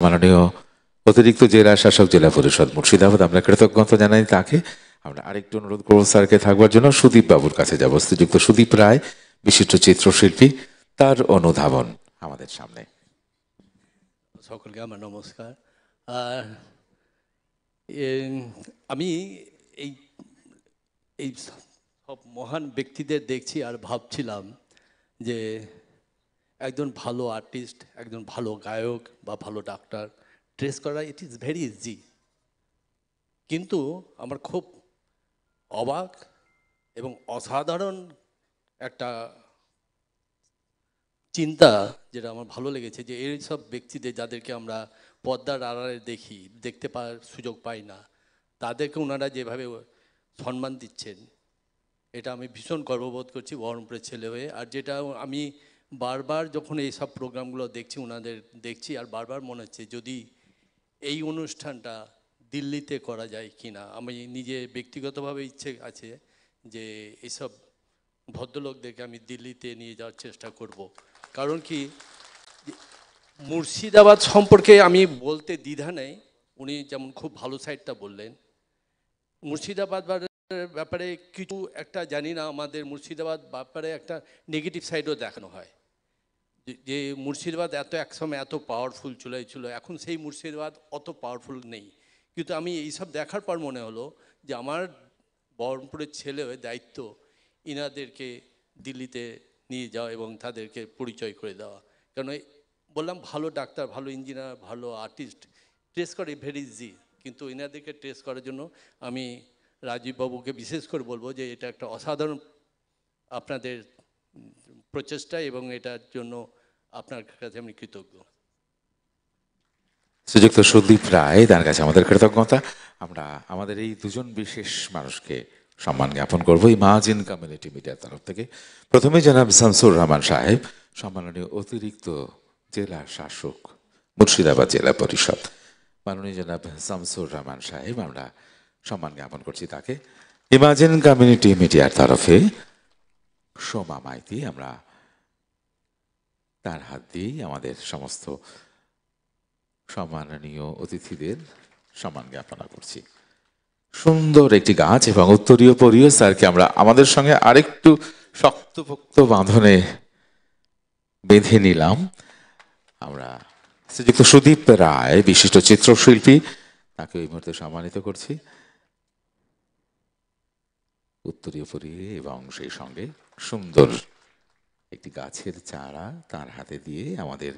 মাননীয় অতিরিক্ত জেলা শাসক জেলা পরিষদ মুর্শিদাবাদ, আমরা কৃতজ্ঞতা জানাই তাকে। আমরা আরেকটু অনুরোধ করবো স্যারকে থাকবার জন্য। সুদীপ বাবুর কাছে যাব। শ্রীযুক্ত সুদীপ রায়, বিশিষ্ট চিত্রশিল্পী, তার অনুধাবন আমাদের সামনে। সকলকে আমার নমস্কার। আমি এই এই সব মহান ব্যক্তিদের দেখছি আর ভাবছিলাম যে একজন ভালো আর্টিস্ট, একজন ভালো গায়ক বা ভালো ডাক্তার ট্রেস করা ইট ইজ ভেরি ইজি, কিন্তু আমার খুব অবাক এবং অসাধারণ একটা চিন্তা যেটা আমার ভালো লেগেছে, যে এই সব ব্যক্তিদের যাদেরকে আমরা পর্দার আড়ালে দেখতে পাওয়ার সুযোগ পাই না, তাদেরকে ওনারা যেভাবে সম্মান দিচ্ছেন, এটা আমি ভীষণ গর্ববোধ করছি বহরমপুরের ছেলে হয়ে। আর যেটা আমি বারবার যখন এই সব প্রোগ্রামগুলো দেখছি, ওনাদের দেখছি, আর বারবার মনে হচ্ছে যদি এই অনুষ্ঠানটা দিল্লিতে করা যায় কি না। আমি নিজে ব্যক্তিগতভাবে ইচ্ছে আছে যে এইসব ভদ্রলোকদেরকে আমি দিল্লিতে নিয়ে যাওয়ার চেষ্টা করব। কারণ কি, মুর্শিদাবাদ সম্পর্কে আমি বলতে দ্বিধা নেই। উনি যেমন খুব ভালো সাইডটা বললেন, মুর্শিদাবাদ ব্যাপারে কিছু একটা জানি না, আমাদের মুর্শিদাবাদ ব্যাপারে একটা নেগেটিভ সাইডও দেখানো হয়, যে মুর্শিদাবাদ একসময় এত পাওয়ারফুল ছিল, এখন সেই মুর্শিদাবাদ অত পাওয়ারফুল নেই। কিন্তু আমি এইসব দেখার পর মনে হলো যে আমার বহরমপুরের ছেলে হয়ে দায়িত্ব ইনাদেরকে দিল্লিতে নিয়ে যাওয়া এবং তাদেরকে পরিচয় করে দেওয়া। কারণ বললাম, ভালো ডাক্তার, ভালো ইঞ্জিনিয়ার, ভালো আর্টিস্ট ট্রেস করে ভেরি ইজি, কিন্তু ইনাদেরকে ট্রেস করার জন্য আমি রাজীব বাবুকে বিশেষ করে বলবো যে এটা একটা অসাধারণ আপনাদের প্রচেষ্টা, এবং এটার জন্য আপনার কাছে আমি কৃতজ্ঞ। শ্রীযুক্ত সুদীপ রায়, তার কাছে আমাদের কৃতজ্ঞতা। আমরা আমাদের এই দুজন বিশেষ মানুষকে সম্মান জ্ঞাপন করবো ইমাজিন কমিউনিটি মিডিয়ার তরফ থেকে। প্রথমে জনাব শামসুর রহমান সাহেব, সম্মাননীয় অতিরিক্ত জেলা শাসক মুর্শিদাবাদ জেলা পরিষদ। মাননীয় জনাব শামসুর রহমান সাহেব, আমরা সম্মান জ্ঞাপন করছি তাকে। ইমাজিন কমিউনিটি মিডিয়ার তরফে সোমা মাইতি, আমরা তার হাত দিয়েই আমাদের সমস্ত সম্মাননীয় অতিথিদের সম্মান জ্ঞাপনা করছি। সুন্দর একটি গাছ এবং উত্তরীয় পরীয় স্যারকে আমরা আমাদের সঙ্গে আরেকটু শক্তপোক্ত বাঁধনে বেঁধে নিলাম। আমরা শ্রীযুক্ত সুদীপ রায়, বিশিষ্ট চিত্রশিল্পী, তাকে এই মুহূর্তে সম্মানিত করছি উত্তরীয় পরিয়ে, এবং সেই সঙ্গে সুন্দর একটি গাছের চারা তার হাতে দিয়ে আমাদের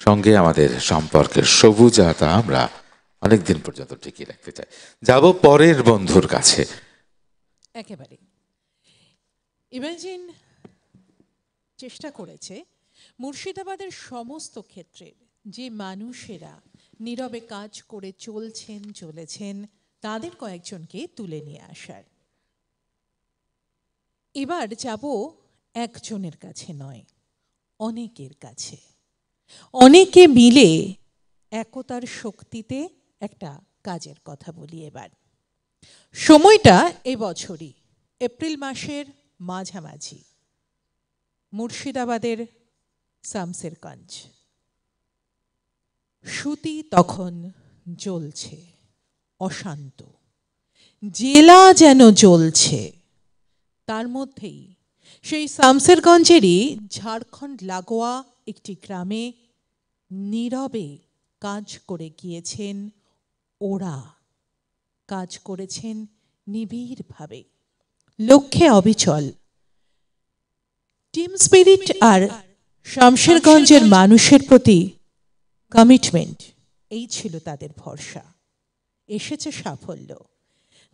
সঙ্গে আমাদের সম্পর্কের সবুজাতা আমরা অনেকদিন পর্যন্ত টিকিয়ে রাখতে চাই। যাব পরের বন্ধুর কাছে। একেবারে ইমাজিন চেষ্টা করেছে মুর্শিদাবাদের সমস্ত ক্ষেত্রের যে মানুষেরা নীরবে কাজ করে চলেছেন তাদের কয়েকজনকে তুলে নিয়ে আসার। এবার যাব একজনের কাছে নয়, অনেকের কাছে। অনেকে মিলে একতার শক্তিতে একটা কাজের কথা বলি। এবার সময়টা এবছরই এপ্রিল মাসের মাঝামাঝি, মুর্শিদাবাদের শামসেরগঞ্জ। সুতি তখন জ্বলছে, অশান্ত, জেলা যেন জ্বলছে। তার মধ্যেই সেই শামসেরগঞ্জেরই ঝাড়খণ্ড লাগোয়া একটি গ্রামে নীরবে কাজ করে গিয়েছেন ওরা। কাজ করেছেন নিবিড়ভাবে, লক্ষ্যে অবিচল। টিম স্পিরিট আর শামসেরগঞ্জের মানুষের প্রতি কমিটমেন্ট, এই ছিল তাদের ভরসা। এসেছে সাফল্য।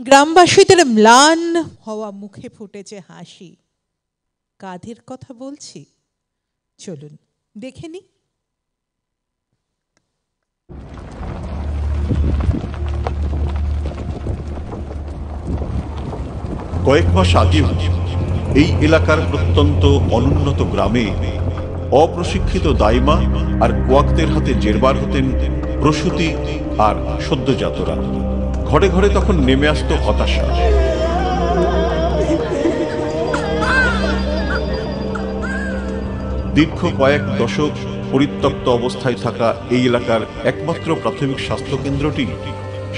গ্রামবাসীদের ম্লান হওয়া মুখে ফুটেছে হাসি। কাদের কথা বলছি চলুন দেখে নি। কয়েক মাস আগেও এই এলাকার প্রত্যন্ত অনুন্নত গ্রামে অপ্রশিক্ষিত দাইমা আর কোয়াকদের হাতে জেরবার হতেন প্রসূতি আর সদ্যজাতরা। ঘরে ঘরে তখন নেমে আসতো হতাশা। দীর্ঘ কয়েক দশক পরিত্যক্ত অবস্থায় থাকা এই এলাকার একমাত্র প্রাথমিক স্বাস্থ্য কেন্দ্রটি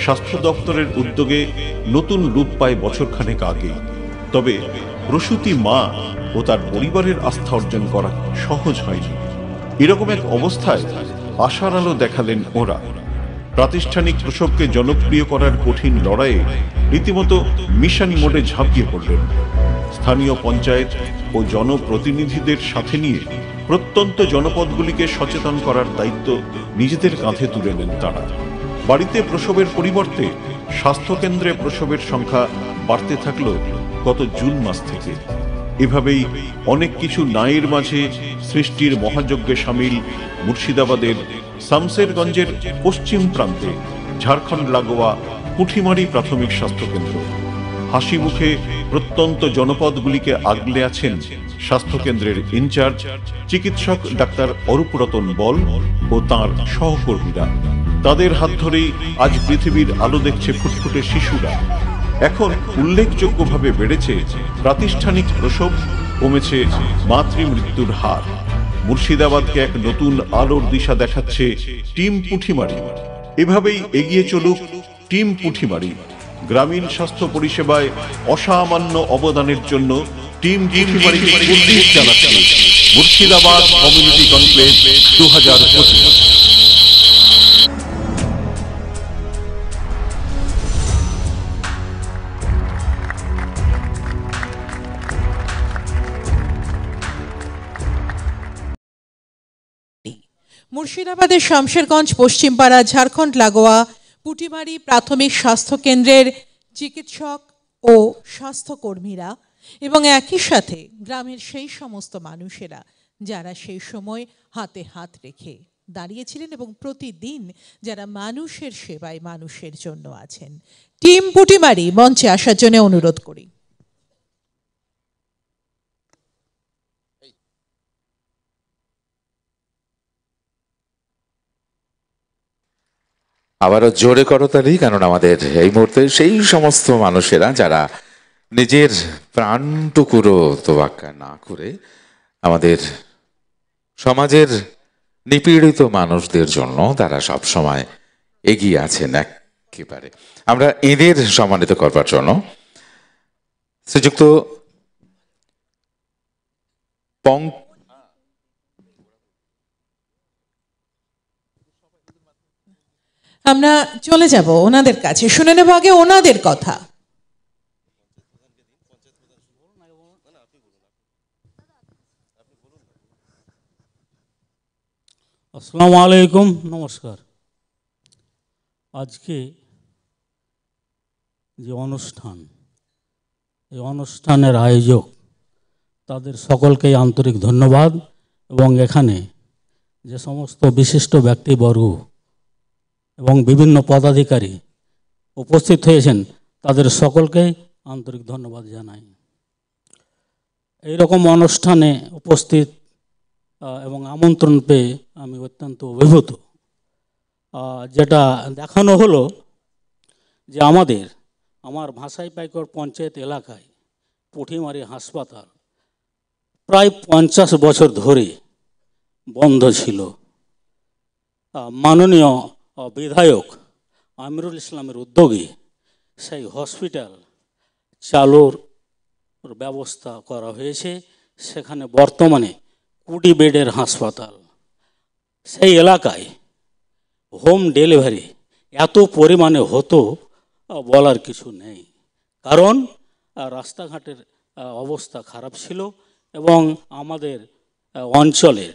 স্বাস্থ্য দপ্তরের উদ্যোগে নতুন রূপ পায় বছরখানেক আগে। তবে প্রসূতি মা ও তার পরিবারের আস্থা অর্জন করা সহজ হয়নি। এরকম এক অবস্থায় আশার আলো দেখালেন ওরা। প্রাতিষ্ঠানিক প্রসবকে জনপ্রিয় করার কঠিন লড়াইয়ে রীতিমতো মিশন মোডে ঝাঁপিয়ে পড়লেন। স্থানীয় পঞ্চায়েত ও জনপ্রতিনিধিদের সাথে নিয়ে প্রত্যন্ত জনপদগুলিকে সচেতন করার দায়িত্ব নিজেদের কাঁধে তুলে নেন তারা। বাড়িতে প্রসবের পরিবর্তে স্বাস্থ্যকেন্দ্রে প্রসবের সংখ্যা বাড়তে থাকল গত জুন মাস থেকে। এভাবেই অনেক কিছু নায়ের মাঝে সৃষ্টির মহাযজ্ঞে সামিল মুর্শিদাবাদের শামসেরগঞ্জের পশ্চিম প্রান্তে ঝাড়খণ্ড লাগোয়া পুঁঠিমারি প্রাথমিক স্বাস্থ্যকেন্দ্র। হাসি মুখে প্রত্যন্ত জনপদগুলিকে আগলে আছেন স্বাস্থ্যকেন্দ্রের ইনচার্জ চিকিৎসক ডাক্তার অরূপরতন বল ও তাঁর সহকর্মীরা। তাদের হাত ধরেই আজ পৃথিবীর আলো দেখছে ফুটফুটে শিশুরা। এখন উল্লেখযোগ্যভাবে বেড়েছে প্রাতিষ্ঠানিক প্রসব, কমেছে মাতৃমৃত্যুর হার। মুর্শিদাবাদকে এক নতুন আলোর দিশা দেখাচ্ছে টিম পুঁঠিমারি। এভাবেই এগিয়ে চলুক টিম পুঁঠিমারি। গ্রামীণ স্বাস্থ্য পরিষেবায় অসামান্য অবদানের জন্য টিম পুঁঠিমারিকে কুর্নিশ জানাচ্ছে মুর্শিদাবাদ কমিউনিটি কনক্লেভ 2025। মুর্শিদাবাদের শামশেরগঞ্জ পশ্চিমপাড়া ঝাড়খণ্ড লাগোয়া পুঁটিমারি প্রাথমিক স্বাস্থ্য কেন্দ্রের চিকিৎসক ও স্বাস্থ্যকর্মীরা এবং একই সাথে গ্রামের সেই সমস্ত মানুষেরা যারা সেই সময় হাতে হাত রেখে দাঁড়িয়েছিলেন এবং প্রতিদিন যারা মানুষের সেবায় মানুষের জন্য আছেন। টিম পুঁটিমারি মঞ্চে আসার জন্য অনুরোধ করি। আবারও জোরে করতালি, কারণ আমাদের এই মুহূর্তে সেই সমস্ত মানুষেরা যারা নিজের প্রাণটুকুরো তোয়াক্কা না করে আমাদের সমাজের নিপীড়িত মানুষদের জন্য তারা সব সময় এগিয়ে আছেন একেবারে। আমরা এদের সম্মানিত করবার জন্য শ্রীযুক্ত আমরা চলে যাব ওনাদের কাছে, শুনে নেব আগে ওনাদের কথা। আসসালামু আলাইকুম, নমস্কার। আজকে যে অনুষ্ঠান, এই অনুষ্ঠানের আয়োজক তাদের সকলকেই আন্তরিক ধন্যবাদ এবং এখানে যে সমস্ত বিশিষ্ট ব্যক্তিবর্গ এবং বিভিন্ন পদাধিকারী উপস্থিত হয়েছেন তাদের সকলকেই আন্তরিক ধন্যবাদ জানাই। এইরকম অনুষ্ঠানে উপস্থিত এবং আমন্ত্রণ পেয়ে আমি অত্যন্ত অভিভূত। যেটা দেখানো হলো যে আমার ভাষাইপাইকর পঞ্চায়েত এলাকায় পুঁঠিমারি হাসপাতাল প্রায় 50 বছর ধরে বন্ধ ছিল। মাননীয় বিধায়ক আমিরুল ইসলামের উদ্যোগে সেই হসপিটাল চালুর ব্যবস্থা করা হয়েছে। সেখানে বর্তমানে 20 বেডের হাসপাতাল। সেই এলাকায় হোম ডেলিভারি এত পরিমাণে হতো বলার কিছু নেই, কারণ রাস্তাঘাটের অবস্থা খারাপ ছিল এবং আমাদের অঞ্চলের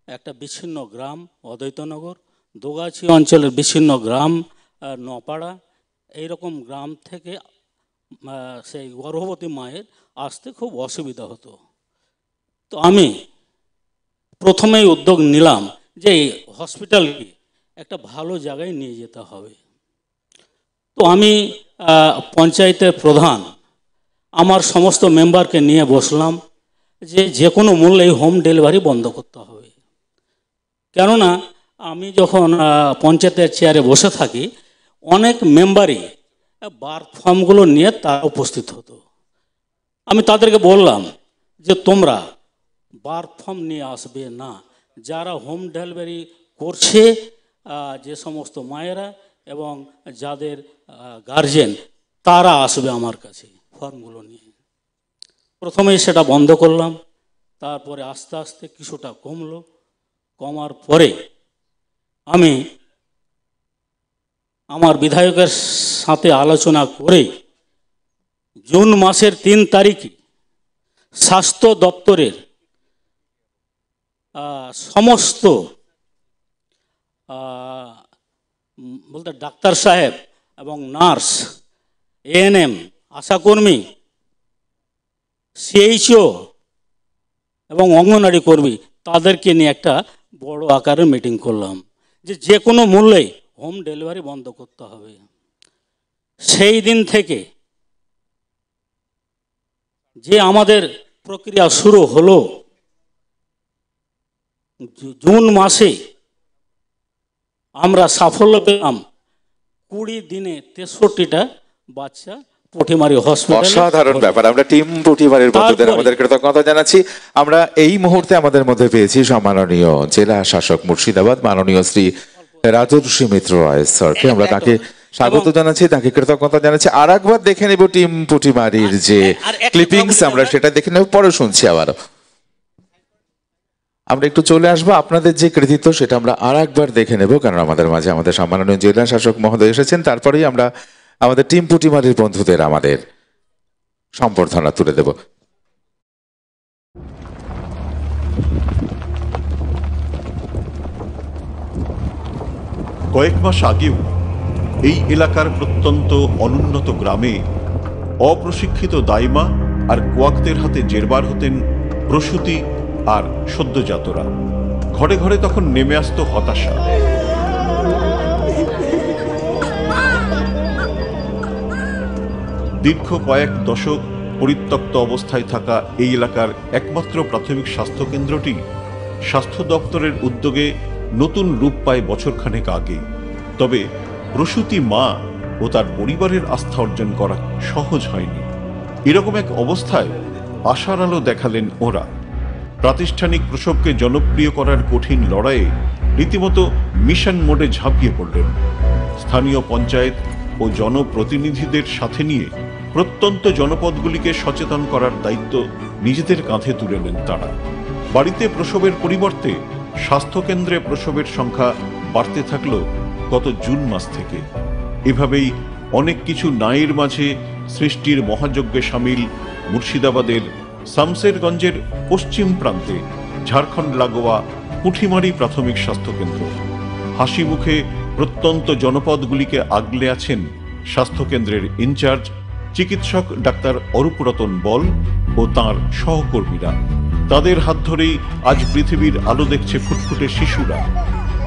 একটা বিচ্ছিন্ন গ্রাম অদ্বৈতনগর, দোগাছি অঞ্চলের বিচ্ছিন্ন গ্রাম নপাড়া, এইরকম গ্রাম থেকে সেই গর্ভবতী মায়ের আসতে খুব অসুবিধা হতো। তো আমি প্রথমেই উদ্যোগ নিলাম যে হসপিটালকে একটা ভালো জায়গায় নিয়ে যেতে হবে। তো আমি পঞ্চায়েতের প্রধান আমার সমস্ত মেম্বারকে নিয়ে বসলাম যে কোনো মূল্যেই হোম ডেলিভারি বন্ধ করতে হবে। কেননা আমি যখন পঞ্চায়েতের চেয়ারে বসে থাকি অনেক মেম্বারই বার্থ ফর্মগুলো নিয়ে তারা উপস্থিত হতো। আমি তাদেরকে বললাম যে তোমরা বার্থ ফর্ম নিয়ে আসবে না, যারা হোম ডেলিভারি করছে, যে সমস্ত মায়েরা এবং যাদের গার্জেন, তারা আসবে আমার কাছে ফর্মগুলো নিয়ে। প্রথমে সেটা বন্ধ করলাম, তারপরে আস্তে আস্তে কিছুটা কমলো। কমার পরে আমি আমার বিধায়কের সাথে আলোচনা করে জুন মাসের 3 তারিখে স্বাস্থ্য দপ্তরের সমস্ত বলতে ডাক্তার সাহেব এবং নার্স, এএনএম, আশাকর্মী, সিএইচও এবং অঙ্গনওয়াড়ি কর্মী, তাদেরকে নিয়ে একটা বড় আকারের মিটিং করলাম যে কোনো মূল্যে হোম ডেলিভারি বন্ধ করতে হবে। সেই দিন থেকে যে আমাদের প্রক্রিয়া শুরু হলো, জুন মাসে আমরা সাফল্য পেলাম। 20 দিনে 63টা বাচ্চা পুঁটিমারি হসপিটালে। অসাধারণ ব্যাপার। আমরা টিম পুঁটিমারির বন্ধুদের আমাদের কৃতজ্ঞতা জানাচ্ছি। আমরা এই মুহূর্তে আমাদের মধ্যে পেয়েছি সম্মাননীয় জেলা শাসক মুর্শিদাবাদ মাননীয় শ্রী রাজর্ষি মিত্র রায় স্যারকে। আমরা তাকে স্বাগত জানাচ্ছি, তাকে কৃতজ্ঞতা জানাচ্ছি। আর একবার দেখে নেব টিম পুঁটিমারির যে ক্লিপিংস, আমরা সেটা দেখে নেব, পরে শুনছি আবারও। আমরা একটু চলে আসবো, আপনাদের যে কৃতিত্ব সেটা আমরা আর একবার দেখে নেব, কারণ আমাদের মাঝে আমাদের সম্মাননীয় জেলা শাসক মহোদয় এসেছেন। তারপরেই আমরা আমাদের টিম পুঁটিমারির বন্ধুদের আমাদের সম্বর্ধনা তুলে দেব। কয়েক মাস আগেও এই এলাকার প্রত্যন্ত অনুন্নত গ্রামে অপ্রশিক্ষিত দাইমা আর কোয়াকদের হাতে জেরবার হতেন প্রসূতি আর সদ্যজাতরা। ঘরে ঘরে তখন নেমে আসতো হতাশা। দীর্ঘ কয়েক দশক পরিত্যক্ত অবস্থায় থাকা এই এলাকার একমাত্র প্রাথমিক স্বাস্থ্যকেন্দ্রটি স্বাস্থ্য দপ্তরের উদ্যোগে নতুন রূপ পায় বছরখানেক আগে। তবে প্রসূতি মা ও তার পরিবারের আস্থা অর্জন করা সহজ হয়নি। এরকম এক অবস্থায় আশার আলো দেখালেন ওরা। প্রাতিষ্ঠানিক প্রসবকে জনপ্রিয় করার কঠিন লড়াইয়ে রীতিমতো মিশন মোডে ঝাঁপিয়ে পড়লেন। স্থানীয় পঞ্চায়েত ও জনপ্রতিনিধিদের সাথে নিয়ে প্রত্যন্ত জনপদগুলিকে সচেতন করার দায়িত্ব নিজেদের কাঁধে তুলে নেন তারা। বাড়িতে প্রসবের পরিবর্তে স্বাস্থ্যকেন্দ্রে প্রসবের সংখ্যা বাড়তে থাকল গত জুন মাস থেকে। এভাবেই অনেক কিছু নায়ের মাঝে সৃষ্টির মহাযজ্ঞে সামিল মুর্শিদাবাদের শামসেরগঞ্জের পশ্চিম প্রান্তে ঝাড়খণ্ড লাগোয়া পুঁটিমারি প্রাথমিক স্বাস্থ্যকেন্দ্র। হাসি মুখে প্রত্যন্ত জনপদগুলিকে আগলে আছেন স্বাস্থ্যকেন্দ্রের ইনচার্জ চিকিৎসক ডাক্তার অরূপ রতন বল ও তাঁর সহকর্মীরা। তাদের হাত ধরেই আজ পৃথিবীর আলো দেখছে ফুটফুটে শিশুরা।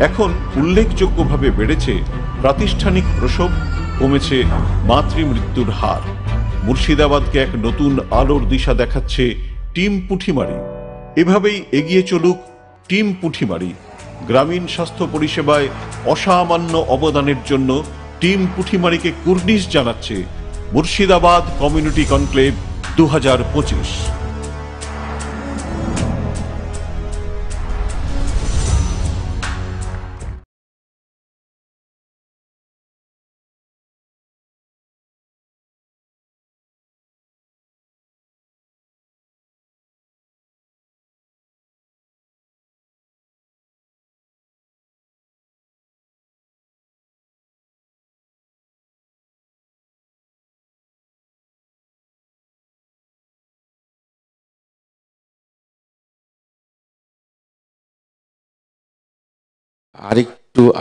এখন উল্লেখযোগ্যভাবে বেড়েছে প্রাতিষ্ঠানিক প্রসব, কমেছে মাতৃমৃত্যুর হার। মুর্শিদাবাদকে এক নতুন আলোর দিশা দেখাচ্ছে টিম পুঁটিমারি। এভাবেই এগিয়ে চলুক টিম পুঁটিমারি। গ্রামীণ স্বাস্থ্য পরিষেবায় অসামান্য অবদানের জন্য টিম পুঁটিমারিকে কুর্নিশ জানাচ্ছে মুর্শিদাবাদ কমিউনিটি কনক্লেভ 2025।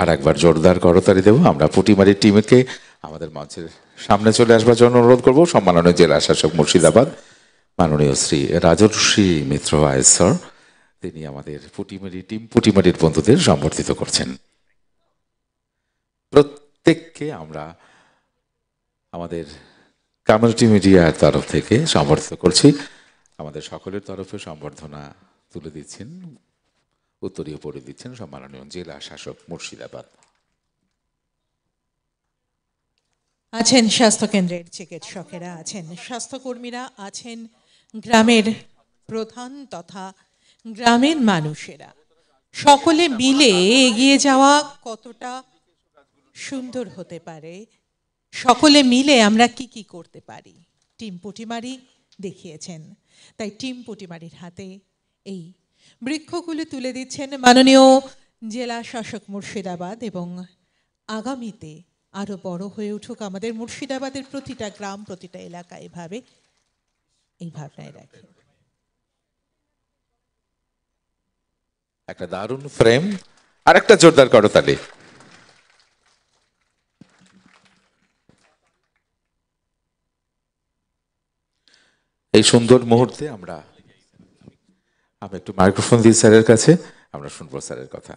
আর একবার জোরদার করতালি দেব। আমরা পুঁটিমারির টিমকে আমাদের মঞ্চের সামনে চলে আসবার জন্য অনুরোধ করব। সম্মাননীয় জেলা শাসক মুর্শিদাবাদ মাননীয় শ্রী রাজর্ষি মিত্র রায় স্যার, তিনি আমাদের টিম পুঁটিমারির বন্ধুদের সম্বর্ধিত করছেন। প্রত্যেককে আমরা আমাদের কমিউনিটি মিডিয়ার তরফ থেকে সম্বর্ধিত করছি। আমাদের সকলের তরফে সম্বর্ধনা তুলে দিচ্ছেন, উত্তরীয় পড়ে দিচ্ছেন সম্মাননীয় জেলা শাসক মুর্শিদাবাদ। আছেন স্বাস্থ্যকেন্দ্রের চিকিৎসকেরা, আছেন স্বাস্থ্যকর্মীরা, আছেন গ্রামের প্রধান তথা গ্রামের মানুষেরা। সকলে মিলে এগিয়ে যাওয়া কতটা সুন্দর হতে পারে, সকলে মিলে আমরা কি কি করতে পারি, টিম পুটিমারি দেখিয়েছেন। তাই টিম পুটিমারির হাতে এই বৃক্ষগুলো তুলে দিচ্ছেন মাননীয় জেলা শাসক মুর্শিদাবাদ, এবং আগামীতে আরো বড় হয়ে উঠুক আমাদের মুর্শিদাবাদের প্রতিটা গ্রাম, প্রতিটা এলাকা এভাবে, এই ভাবনায় রাখি। একটা দারুণ ফ্রেম, আর একটা জোরদার করতালি। এই সুন্দর মুহূর্তে আমরা একটু মাইক্রোফোন দিই স্যারের কাছে, আমরা শুনবো স্যারের কথা।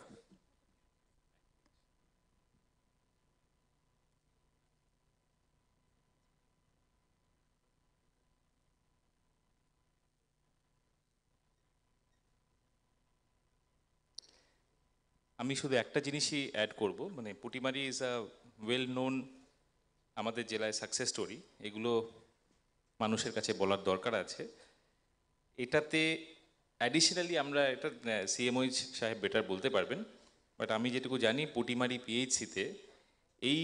আমি শুধু একটা জিনিসই অ্যাড করব, মানে Putimari is a well known আমাদের জেলায় সাকসেস স্টোরি, এগুলো মানুষের কাছে বলার দরকার আছে। এটাতে অ্যাডিশনালি আমরা এটা সিএমও সাহেব বেটার বলতে পারবেন, বাট আমি যেটুকু জানি পুটিমারি পিএইচসিতে এই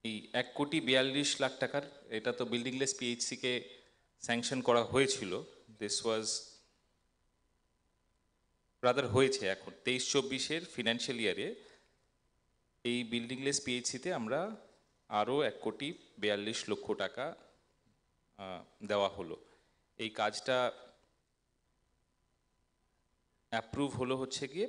এই 1,42,00,000 টাকার, এটা তো বিল্ডিংলেস পিএইচসিকে স্যাংশন করা হয়েছিল, দিস ওয়াজ রাদার হয়েছে এখন 23-24 ফিনান্সিয়াল ইয়ারে এই বিল্ডিংলেস পিএইচসিতে আমরা আরও 1,42,00,000 টাকা দেওয়া হলো। এই কাজটা অ্যাপ্রুভ হলো হচ্ছে গিয়ে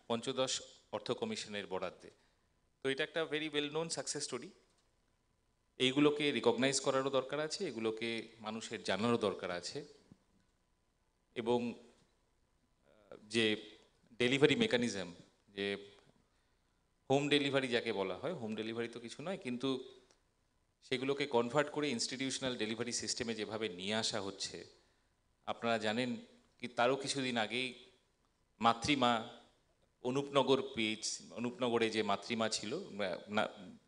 পঞ্চদশ অর্থ কমিশনের বরাদ্দে। তো এটা একটা very well known success story, এইগুলোকে রিকগনাইজ করারও দরকার আছে, এগুলোকে মানুষের জানারও দরকার আছে, এবং যে ডেলিভারি মেকানিজম, যে হোম ডেলিভারি যাকে বলা হয়, হোম ডেলিভারি তো কিছু নয়, কিন্তু সেগুলোকে কনভার্ট করে ইনস্টিটিউশনাল ডেলিভারি সিস্টেমে যেভাবে নিয়ে আসা হচ্ছে, আপনারা জানেন কি তারও কিছুদিন আগেই মাতৃমা অনুপনগরে যে মাতৃমা ছিল,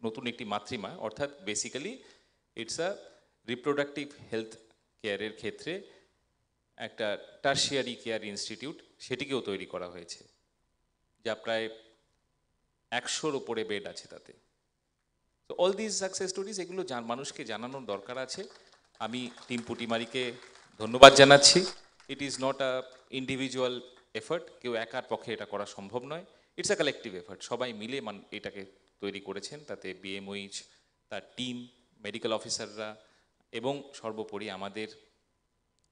নতুন একটি মাতৃমা, অর্থাৎ basically it's a reproductive health কেয়ারের ক্ষেত্রে একটা টার্সিয়ারি কেয়ার ইনস্টিটিউট, সেটিকেও তৈরি করা হয়েছে, যা প্রায় 100-র উপরে বেড আছে তাতে। তো অল দিস সাকসেস স্টোরিজ, এগুলো মানুষকে জানানোর দরকার আছে। আমি টিম পুটিমারিকে ধন্যবাদ জানাচ্ছি। It is not a individual effort, কেউ একার পক্ষে এটা করা সম্ভব নয়, ইটস আ কালেকটিভ এফার্ট, সবাই মিলে এটাকে তৈরি করেছেন, তাতে বিএমওইচ, তার টিম, মেডিকেল অফিসাররা, এবং সর্বোপরি আমাদের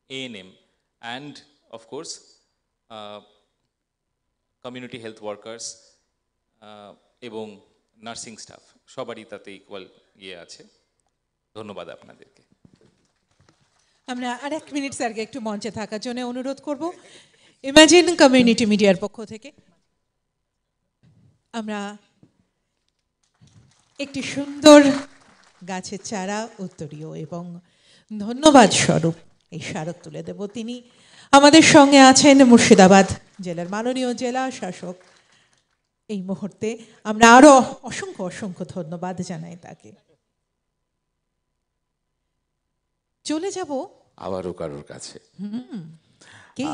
ANM and of course community health workers এবং নার্সিং স্টাফ, সবারই তাতে ইকুয়াল আছে। ধন্যবাদ আপনাদেরকে। আমরা আর 1 মিনিট স্যারকে একটু মঞ্চে থাকার জন্য অনুরোধ করব। ইমাজিন কমিউনিটি মিডিয়ার পক্ষ থেকে আমরা একটি সুন্দর গাছের চারা উত্তরীয় এবং ধন্যবাদ স্বরূপ এই স্মারক তুলে দেব। তিনি আমাদের সঙ্গে আছেন মুর্শিদাবাদ জেলার মাননীয় জেলা শাসক। এই মুহূর্তে আমরা আরো অসংখ্য অসংখ্য ধন্যবাদ জানাই তাকে। চলে যাব আবারও কারোর কাছে, কে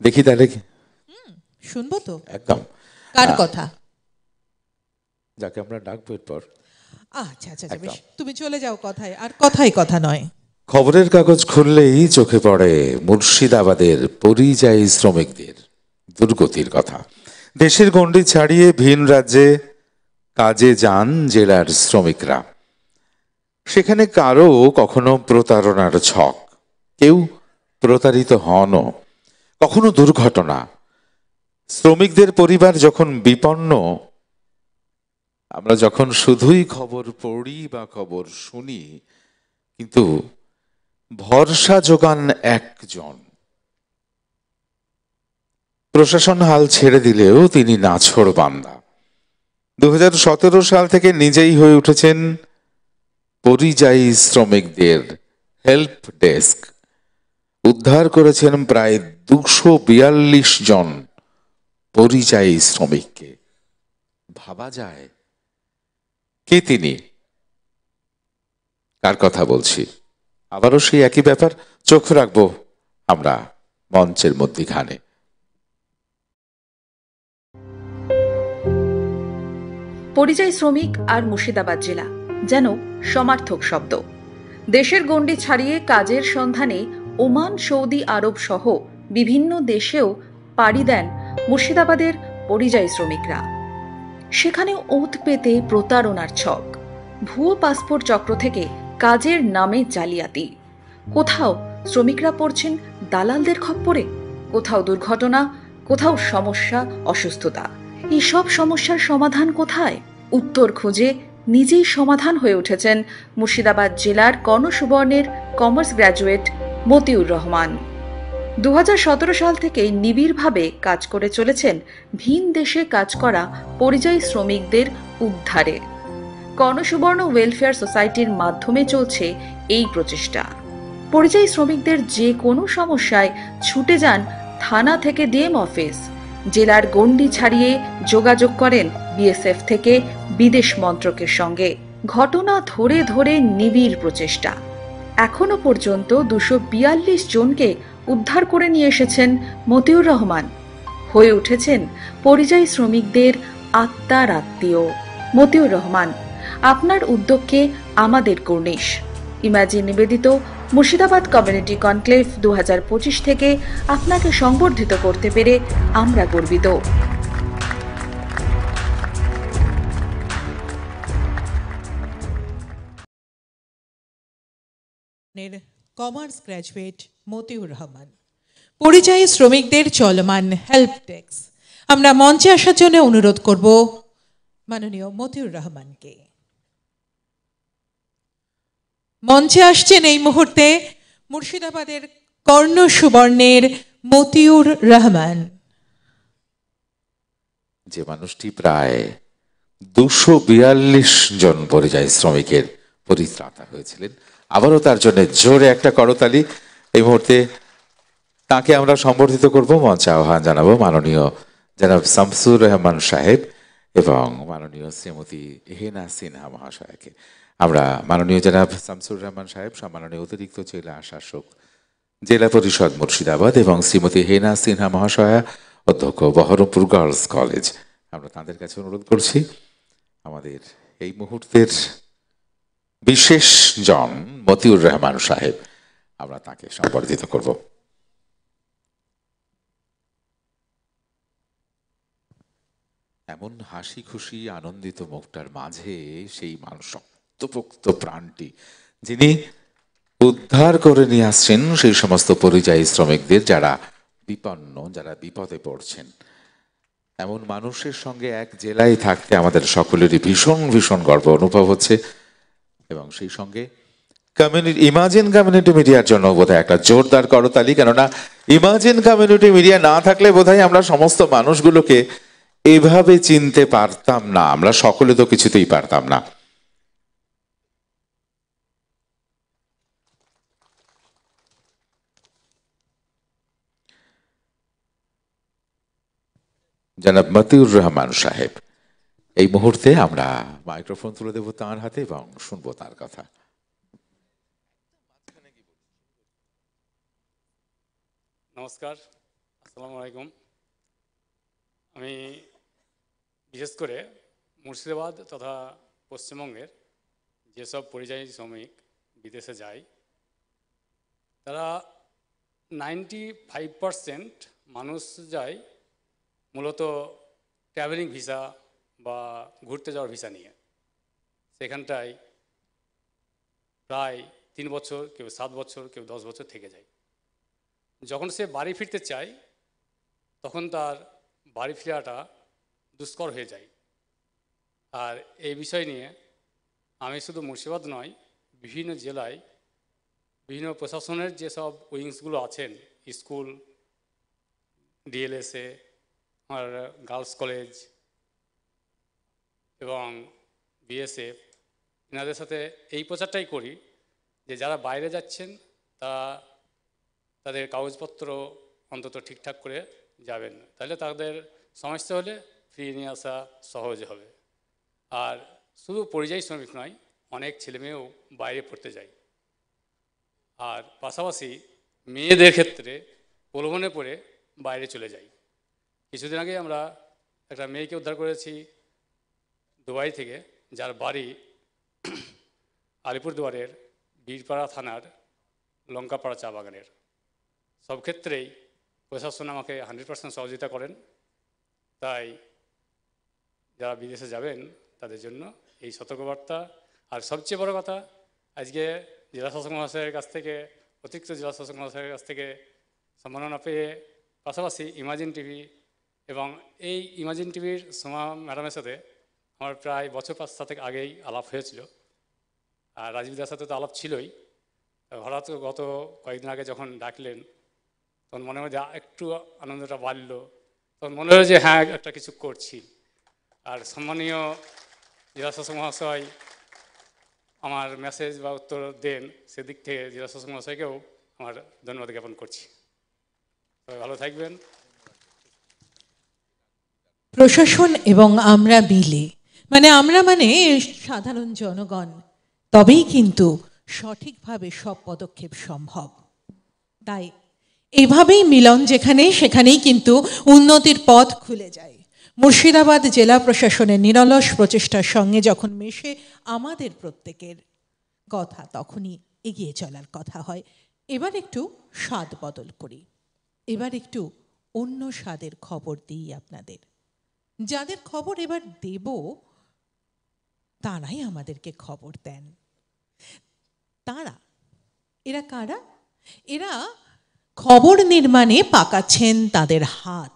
দেখি তাহলে শুনবো তো একদম কার কথা, যাকে আমরা ডাকবো এরপর। আচ্ছা আচ্ছা বেশ, তুমি চলে যাও কথায়, আর কথাই কথা নয়। খবরের কাগজ খুললেই চোখে পড়ে মুর্শিদাবাদের পরিযায়ী শ্রমিকদের দুর্গতির কথা। দেশের গণ্ডি ছাড়িয়ে ভিন রাজ্যে কাজে যান জেলার শ্রমিকরা। সেখানে কারো কখনো প্রতারণার ছক, কেউ প্রতারিত হনও, কখনো দুর্ঘটনা। শ্রমিকদের পরিবার যখন বিপন্ন, আমরা যখন শুধুই খবর পড়ি বা খবর শুনি, কিন্তু ভরসা যোগান একজন। প্রশাসন হাল ছেড়ে দিলেও তিনি নাছোড় বান্দা। 2017 সাল থেকে নিজেই হয়ে উঠেছেন পরিযায়ী শ্রমিকদের হেল্প ডেস্ক। উদ্ধার করেছেন প্রায় 242 জন পরিযায়ী শ্রমিককে ভাবা যায়? কে তিনি, কার কথা বলছি? আবারও সেই একই ব্যাপার, চোখ রাখবো আমরা মঞ্চের মধ্যিখানে। পরিযায়ী শ্রমিক আর মুর্শিদাবাদ জেলা যেন সমার্থক শব্দ। দেশের গণ্ডি ছাড়িয়ে কাজের সন্ধানে ওমান, সৌদি আরব সহ বিভিন্ন দেশেও পাড়ি দেন মুর্শিদাবাদের পরিযায়ী শ্রমিকরা। সেখানে ওঁত পেতে প্রতারণার ছক, ভুয়ো পাসপোর্ট চক্র থেকে কাজের নামে জালিয়াতি। কোথাও শ্রমিকরা পড়ছেন দালালদের খপ্পরে, কোথাও দুর্ঘটনা, কোথাও সমস্যা, অসুস্থতা। এই সব সমস্যার সমাধান কোথায়? উত্তর খুঁজে নিজেই সমাধান হয়ে উঠেছেন মুর্শিদাবাদ জেলার কর্ণসুবর্ণের কমার্স গ্র্যাজুয়েট মতিউর রহমান। 2017 সাল থেকে নিবিড়ভাবে কাজ করে চলেছেন ভিন দেশে কাজ করা পরিযায়ী শ্রমিকদের উদ্ধারে। কর্ণসুবর্ণ ওয়েলফেয়ার সোসাইটির মাধ্যমে চলছে এই প্রচেষ্টা। পরিযায়ী শ্রমিকদের যে কোনো সমস্যায় ছুটে যান থানা থেকে ডিএম অফিস। জেলার গণ্ডি ছাড়িয়ে যোগাযোগ করেন বিএসএফ থেকে বিদেশ মন্ত্রকের সঙ্গে। ঘটনা ধরে ধরে নিবিড় প্রচেষ্টা। এখনো পর্যন্ত 242 জনকে উদ্ধার করে নিয়ে এসেছেন মতিউর রহমান। হয়ে উঠেছেন পরিযায়ী শ্রমিকদের আত্মার আত্মীয়। মতিউর রহমান, আপনার উদ্যোগকে আমাদের কর্নিশ। ইমাজিন নিবেদিত মুর্শিদাবাদ কমিউনিটি কনক্লেভ 2025 থেকে আপনাকে সংবর্ধিত করতে পেরে আমরা গর্বিত। Commerce graduate Motiur Rahman. পরিযায়ী শ্রমিকদের চলমান হেল্প ডেস্ক। আমরা মঞ্চে আসার জন্য অনুরোধ করব মাননীয় মতিউর রহমানকে। মঞ্চে আসছেন এই মুহূর্তে মুর্শিদাবাদের কর্ণসুবর্ণের মতিউর রহমান। যে মানুষটি প্রায় 242 জন পরিযায়ী শ্রমিকের পরিত্রাতা হয়েছিলেন। আবারও তার জন্য জোরে একটা করতালি। এই মুহূর্তে তাকে আমরা সম্বর্ধিত করব। মঞ্চে আহ্বান জানাবো মাননীয় জনাব শামসুর রহমান সাহেব এবং মাননীয় শ্রীমতী হেনা সিনহা মহাশয়কে। আমরা মাননীয় জনাব শামসুর রহমান সাহেব, সম্মাননীয় অতিরিক্ত জেলা শাসক জেলা পরিষদ মুর্শিদাবাদ, এবং শ্রীমতী হেনা সিনহা মহাশয়া, অধ্যক্ষ বহরমপুর গার্লস কলেজ, আমরা তাদের কাছে অনুরোধ করছি আমাদের এই মুহূর্তের বিশেষ জন মতিউর রহমান সাহেব, আমরা তাকে সম্বর্ধিত করব। এমন হাসি খুশি আনন্দিত মুখটার মাঝে সেই মানুষ শক্তপোক্ত প্রাণটি, যিনি উদ্ধার করে নিয়ে আসছেন সেই সমস্ত পরিযায়ী শ্রমিকদের যারা বিপন্ন, যারা বিপদে পড়ছেন। এমন মানুষের সঙ্গে এক জেলায় থাকতে আমাদের সকলেরই ভীষণ ভীষণ গর্ব অনুভব হচ্ছে। এবং সেই সঙ্গে ইমাজিন কমিউনিটি মিডিয়ার জন্য বোধহয় একটা জোরদার করতালি, কেননা ইমাজিন কমিউনিটি মিডিয়া না থাকলে বোধহয় আমরা সমস্ত মানুষগুলোকে এভাবে চিনতে পারতাম না। আমরা সকলে তো কিছুতেই পারতাম না। জনাব মতিউর রহমান সাহেব, এই মুহূর্তে আমরা মাইক্রোফোন তুলে দেব তাঁর হাতে এবং শুনবো তার কথা। নমস্কার, আসসালামু আলাইকুম। আমি বিশেষ করে মুর্শিদাবাদ তথা পশ্চিমবঙ্গের যেসব পরিযায়ী শ্রমিক বিদেশে যায়, তারা 95% মানুষ যায় মূলত ট্রাভেলিং ভিসা বা ঘুরতে যাওয়ার ভিসা নিয়ে। সেখানটায় প্রায় 3 বছর, কেউ 7 বছর, কেউ 10 বছর থেকে যায়। যখন সে বাড়ি ফিরতে চায় তখন তার বাড়ি ফেরাটা দুষ্কর হয়ে যায়। আর এই বিষয় নিয়ে আমি শুধু মুর্শিদাবাদ নয়, বিভিন্ন জেলায় বিভিন্ন প্রশাসনের যেসব উইংসগুলো আছেন, স্কুল, ডিএলএসএ, আর গার্লস কলেজ এবং বিএসএফ, এনাদের সাথে এই প্রচারটাই করি যে যারা বাইরে যাচ্ছেন তারা তাদের কাগজপত্র অন্তত ঠিকঠাক করে যাবেন, তাহলে তাদের সমস্যা হলে ফিরিয়ে নিয়ে আসা সহজ হবে। আর শুধু পরিযায়ী শ্রমিক নয়, অনেক ছেলেমেয়েও বাইরে পড়তে যায়। আর পাশাপাশি মেয়েদের ক্ষেত্রে প্রলোভনে পড়ে বাইরে চলে যায়। কিছুদিন আগে আমরা একটা মেয়েকে উদ্ধার করেছি দুবাই থেকে, যার বাড়ি আলিপুরদুয়ারের বীরপাড়া থানার লঙ্কাপাড়া চা বাগানের। সব ক্ষেত্রেই প্রশাসন আমাকে 100% সহযোগিতা করেন। তাই যারা বিদেশে যাবেন তাদের জন্য এই সতর্কবার্তা। আর সবচেয়ে বড় কথা, আজকে জেলাশাসক মহাশয়ের কাছ থেকে, অতিরিক্ত জেলাশাসক মহাশয়ের কাছ থেকে সম্মাননা পেয়ে, পাশাপাশি ইমাজিন টিভি এবং এই ইমাজিন টিভির সোমা ম্যাডামের সাথে আমার প্রায় বছর 5-7 আগেই আলাপ হয়েছিল। আর রাজীবদার সাথে তো আলাপ ছিলই। হঠাৎ গত কয়েকদিন আগে যখন ডাকলেন, তখন মনে মধ্যে একটু আনন্দটা বাড়ল। তখন মনে হলো যে হ্যাঁ, একটা কিছু করছি। আর সম্মানীয় জেলাশাসক মহাশয় আমার মেসেজ বা উত্তর দেন, সেদিক থেকে জেলাশাসক মহাশয়কেও আমার ধন্যবাদ জ্ঞাপন করছি। সবাই ভালো থাকবেন। প্রশাসন এবং আমরা মিলে, আমরা সাধারণ জনগণ, তবেই কিন্তু সঠিকভাবে সব পদক্ষেপ সম্ভব। তাই এইভাবেই মিলন যেখানে সেখানেই কিন্তু উন্নতির পথ খুলে যায়। মুর্শিদাবাদ জেলা প্রশাসনের নিরলস প্রচেষ্টার সঙ্গে যখন মেশে আমাদের প্রত্যেকের কথা, তখনই এগিয়ে চলার কথা হয়। এবার একটু স্বাদ বদল করি, এবার একটু অন্য স্বাদের খবর দিই আপনাদের। যাদের খবর এবার দেব তারাই আমাদেরকে খবর দেন। এরা কারা? এরা খবর নির্মাণে পাকাচ্ছেন তাদের হাত।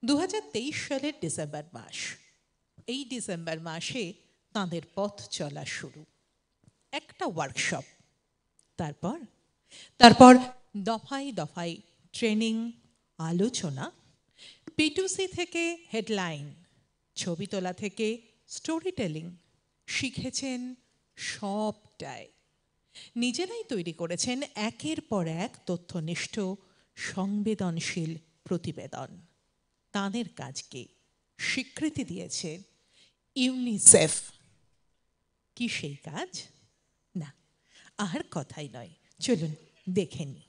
2023 সালের ডিসেম্বর মাস, এই ডিসেম্বর মাসে তাদের পথ চলা শুরু। একটা ওয়ার্কশপ, তারপর দফায় দফায় ট্রেনিং, আলোচনা, P2C থেকে হেডলাইন, ছবি তোলা থেকে স্টোরি টেলিং শিখেছেন সবটাই। নিজেরাই তৈরি করেছেন একের পর এক তথ্যনিষ্ঠ সংবেদনশীল প্রতিবেদন। তাদের কাজকে স্বীকৃতি দিয়েছে ইউনিসেফ। কি সেই কাজ? না, আর কথাই নয়, চলুন দেখে নিই।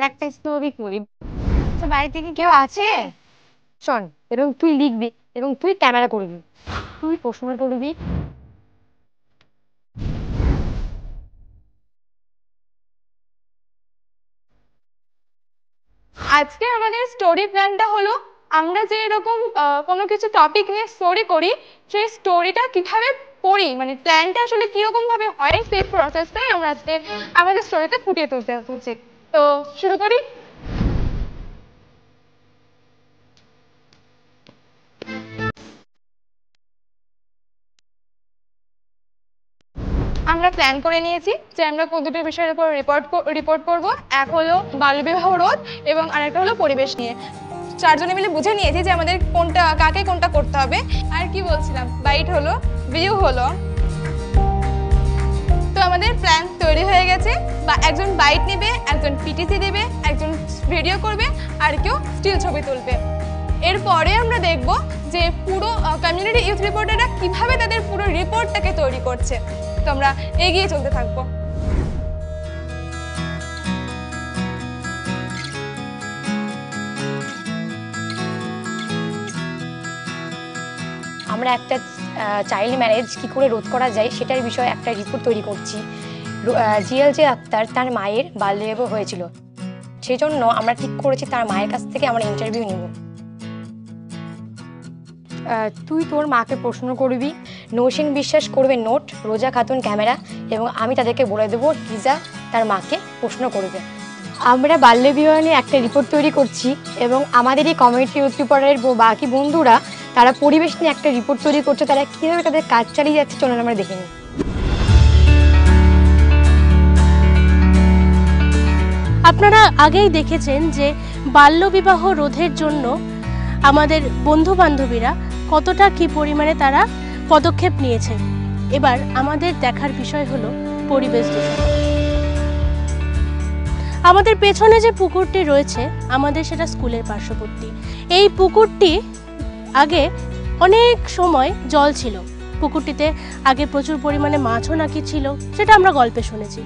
একটা স্টোরি করি। বাড়ি থেকে কেউ আছে? শোন, এবং তুই লিখবি এবং তুই ক্যামেরা করবি, তুই প্রশ্ন করবি। আজকে আমাদের স্টোরি প্ল্যানটা হলো, আমরা যে এরকম কোনো কিছু টপিক নিয়ে স্টোরি করি, সেই স্টোরিটা কিভাবে পড়ি, প্ল্যানটা আসলে কিরকম ভাবে হয়, সেই প্রসেসটাই আমরা আজকে আমাদের স্টোরিতে ফুটিয়ে তুলতে হচ্ছে। তো শুরু করি। আমরা প্ল্যান করে নিয়েছি যে আমরা দুটো বিষয়ের উপর রিপোর্ট করব। এক হলো বাল্যবিবাহ রোধ এবং আরেকটা হলো পরিবেশ নিয়ে। চারজনে মিলে বুঝে নিয়েছি যে আমাদের কাকে কোনটা করতে হবে। আর কি বলছিলাম, বাইট হলো, ভিউ হলো। তো আমাদের প্ল্যান তৈরি হয়ে গেছে। বা একজন বাইট নেবে, একজন পিটিসি দেবে, একজন ভিডিও করবে, আর কেউ স্টিল ছবি তুলবে। এরপরে আমরা দেখব যে পুরো কমিউনিটি ইউথ রিপোর্টাররা কিভাবে তাদের পুরো রিপোর্টটাকে তৈরি করছে। তো আমরা এগিয়ে চলতে থাকবো। আমরা একটা চাইল্ড ম্যারেজ কী করে রোধ করা যায় সেটার বিষয়ে একটা রিপোর্ট তৈরি করছি। জিএলজে আক্তার তার মায়ের বাল্যবিবাহ হয়েছিল, সেই জন্য আমরা ঠিক করেছি তার মায়ের কাছ থেকে আমরা ইন্টারভিউ নেব। তুই তোর মাকে প্রশ্ন করবি, নৌসিন বিশ্বাস করবে নোট, রোজা খাতুন ক্যামেরা, এবং আমি তাদেরকে বলে দেবো রিজা তার মাকে প্রশ্ন করবে। আমরা বাল্যবিবাহ নিয়ে একটা রিপোর্ট তৈরি করছি এবং আমাদের এই কমিউনিটি ইউথ রিপোর্টারের বাকি বন্ধুরা তারা পরিবেশ নিয়ে একটা রিপোর্ট তৈরি করছে। তারা কীভাবে তাদের কাজ চালিয়ে যাচ্ছে চলুন আমরা দেখে নিই। আপনারা আগেই দেখেছেন যে বাল্যবিবাহ রোধের জন্য আমাদের বন্ধু বান্ধবীরা কতটা কি পরিমাণে তারা পদক্ষেপ নিয়েছেন। এবার আমাদের দেখার বিষয় হলো পরিবেশ দূষণ। আমাদের পেছনে যে পুকুরটি রয়েছে আমাদের সেটা স্কুলের পার্শ্ববর্তী। এই পুকুরটি আগে অনেক সময় জল ছিল, পুকুরটিতে আগে প্রচুর পরিমাণে মাছও নাকি ছিল, সেটা আমরা গল্পে শুনেছি।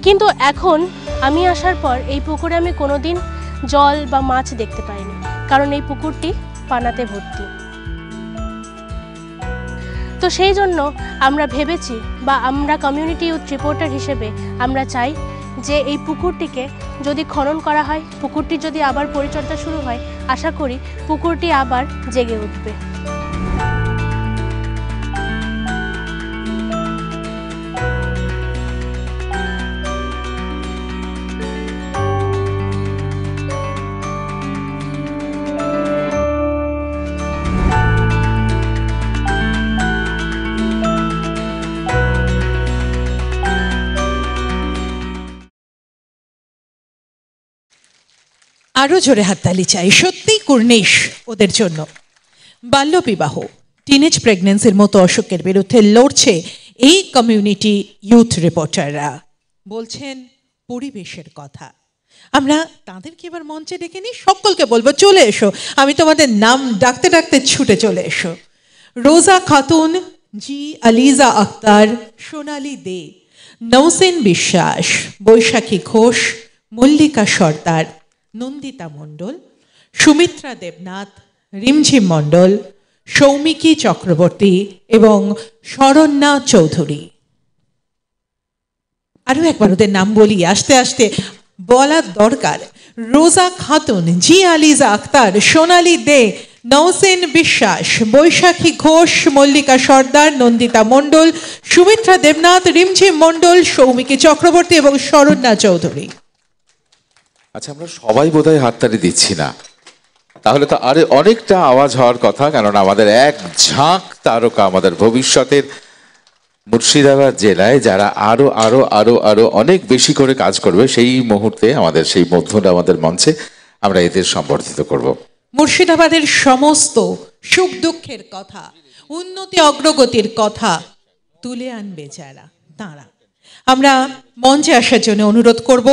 কিন্তু এখন আমি আসার পর এই পুকুরে আমি কোনোদিন জল বা মাছ দেখতে পাইনি, কারণ এই পুকুরটি পানাতে ভর্তি। তো সেই জন্য আমরা ভেবেছি, বা আমরা কমিউনিটি ইউথ রিপোর্টার হিসেবে আমরা চাই যে এই পুকুরটিকে যদি খনন করা হয়, পুকুরটি যদি আবার পরিচর্যা শুরু হয়, আশা করি পুকুরটি আবার জেগে উঠবে। আরো জোরে হাততালি চাই, সত্যিই কুর্নিশ ওদের জন্য। বাল্যবিবাহ, টিনেজ প্রেগন্যান্সির মতো অসুখের বিরুদ্ধে লড়ছে এই কমিউনিটি ইউথ রিপোর্টাররা। বলছেন পরিবেশের কথা। আমরা তাদেরকে এবার মঞ্চে ডেকে নিই, সকলকে বলবো চলে এসো, আমি তোমাদের নাম ডাকতে ডাকতে ছুটে চলে এসো। রোজা খাতুন, জি আলিজা আক্তার, সোনালী দে, নৌসেন বিশ্বাস, বৈশাখী ঘোষ, মল্লিকা সর্দার, নন্দিতা মণ্ডল, সুমিত্রা দেবনাথ, রিমঝিম মণ্ডল, সৌমিকী চক্রবর্তী এবং শরণ্যা চৌধুরী। আরো একবার ওদের নাম বলি, আস্তে আস্তে বলার দরকার। রোজা খাতুন, জি আলিজা আক্তার, সোনালী দে, নৌসেন বিশ্বাস, বৈশাখী ঘোষ, মল্লিকা সর্দার, নন্দিতা মণ্ডল, সুমিত্রা দেবনাথ, রিমঝিম মণ্ডল, সৌমিকী চক্রবর্তী এবং শরণ্যা চৌধুরী। আচ্ছা, আমরা সবাই বোধহয় হাততালি দিচ্ছি না, তাহলে তো আরে অনেকটা আওয়াজ হওয়ার কথা, কারণ আমাদের এক ঝাঁক তারকা আমাদের ভবিষ্যতের মুর্শিদাবাদ জেলায় যারা আরো আরো আরো আরো অনেক বেশি করে কাজ করবে, সেই মুহূর্তে আমাদের সেই মধ্যটা আমাদের মঞ্চে আমরা এদের সম্বর্ধিত করব। মুর্শিদাবাদের সমস্ত সুখ দুঃখের কথা, উন্নতি অগ্রগতির কথা তুলে আনবে যারা, তারা। আমরা মঞ্চে আসার জন্য অনুরোধ করব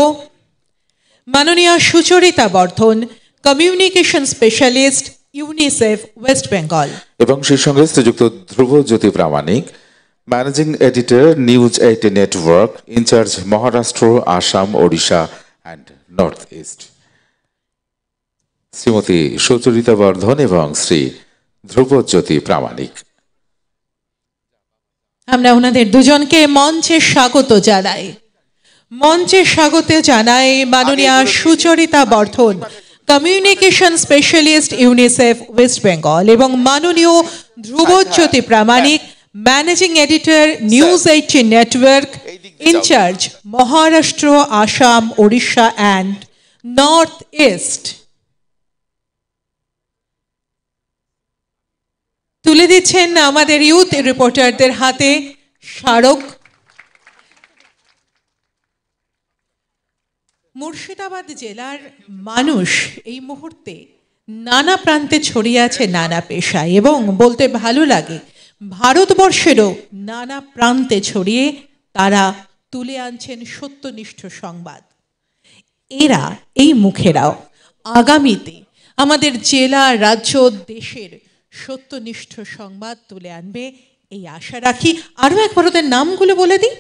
মাননীয় Sucharita Bardhan, communication specialist, UNICEF, West Bengal. এবং সেই সঙ্গে Shriyukta Dhrubajyoti Pramanik, managing editor, news 18 network, in charge Maharashtra, Assam, Odisha and North East. Shrimati Sucharita Bardhan এবং শ্রী ধ্রুবজ্যোতি প্রামাণিক। আমরা ওনাদের দুজনকে মঞ্চে স্বাগত জানাই। মঞ্চে স্বাগত জানাই মাননীয়া Sucharita Bardhan, communication specialist, UNICEF, West Bengal, এবং মাননীয় Dhrubajyoti Pramanik, managing editor, news 18 network, in charge Maharashtra, Assam, Odisha and North East. তুলে দিচ্ছেন আমাদের ইউথ রিপোর্টারদের হাতে স্মারক। মুর্শিদাবাদ জেলার মানুষ এই মুহূর্তে নানা প্রান্তে ছড়িয়ে আছে, নানা পেশায়, এবং বলতে ভালো লাগে ভারতবর্ষেরও নানা প্রান্তে ছড়িয়ে তারা তুলে আনছেন সত্যনিষ্ঠ সংবাদ। এরা, এই মুখেরাও আগামীতে আমাদের জেলা, রাজ্য, দেশের সত্যনিষ্ঠ সংবাদ তুলে আনবে, এই আশা রাখি। আরো একবার ওদের নামগুলো বলে দিই।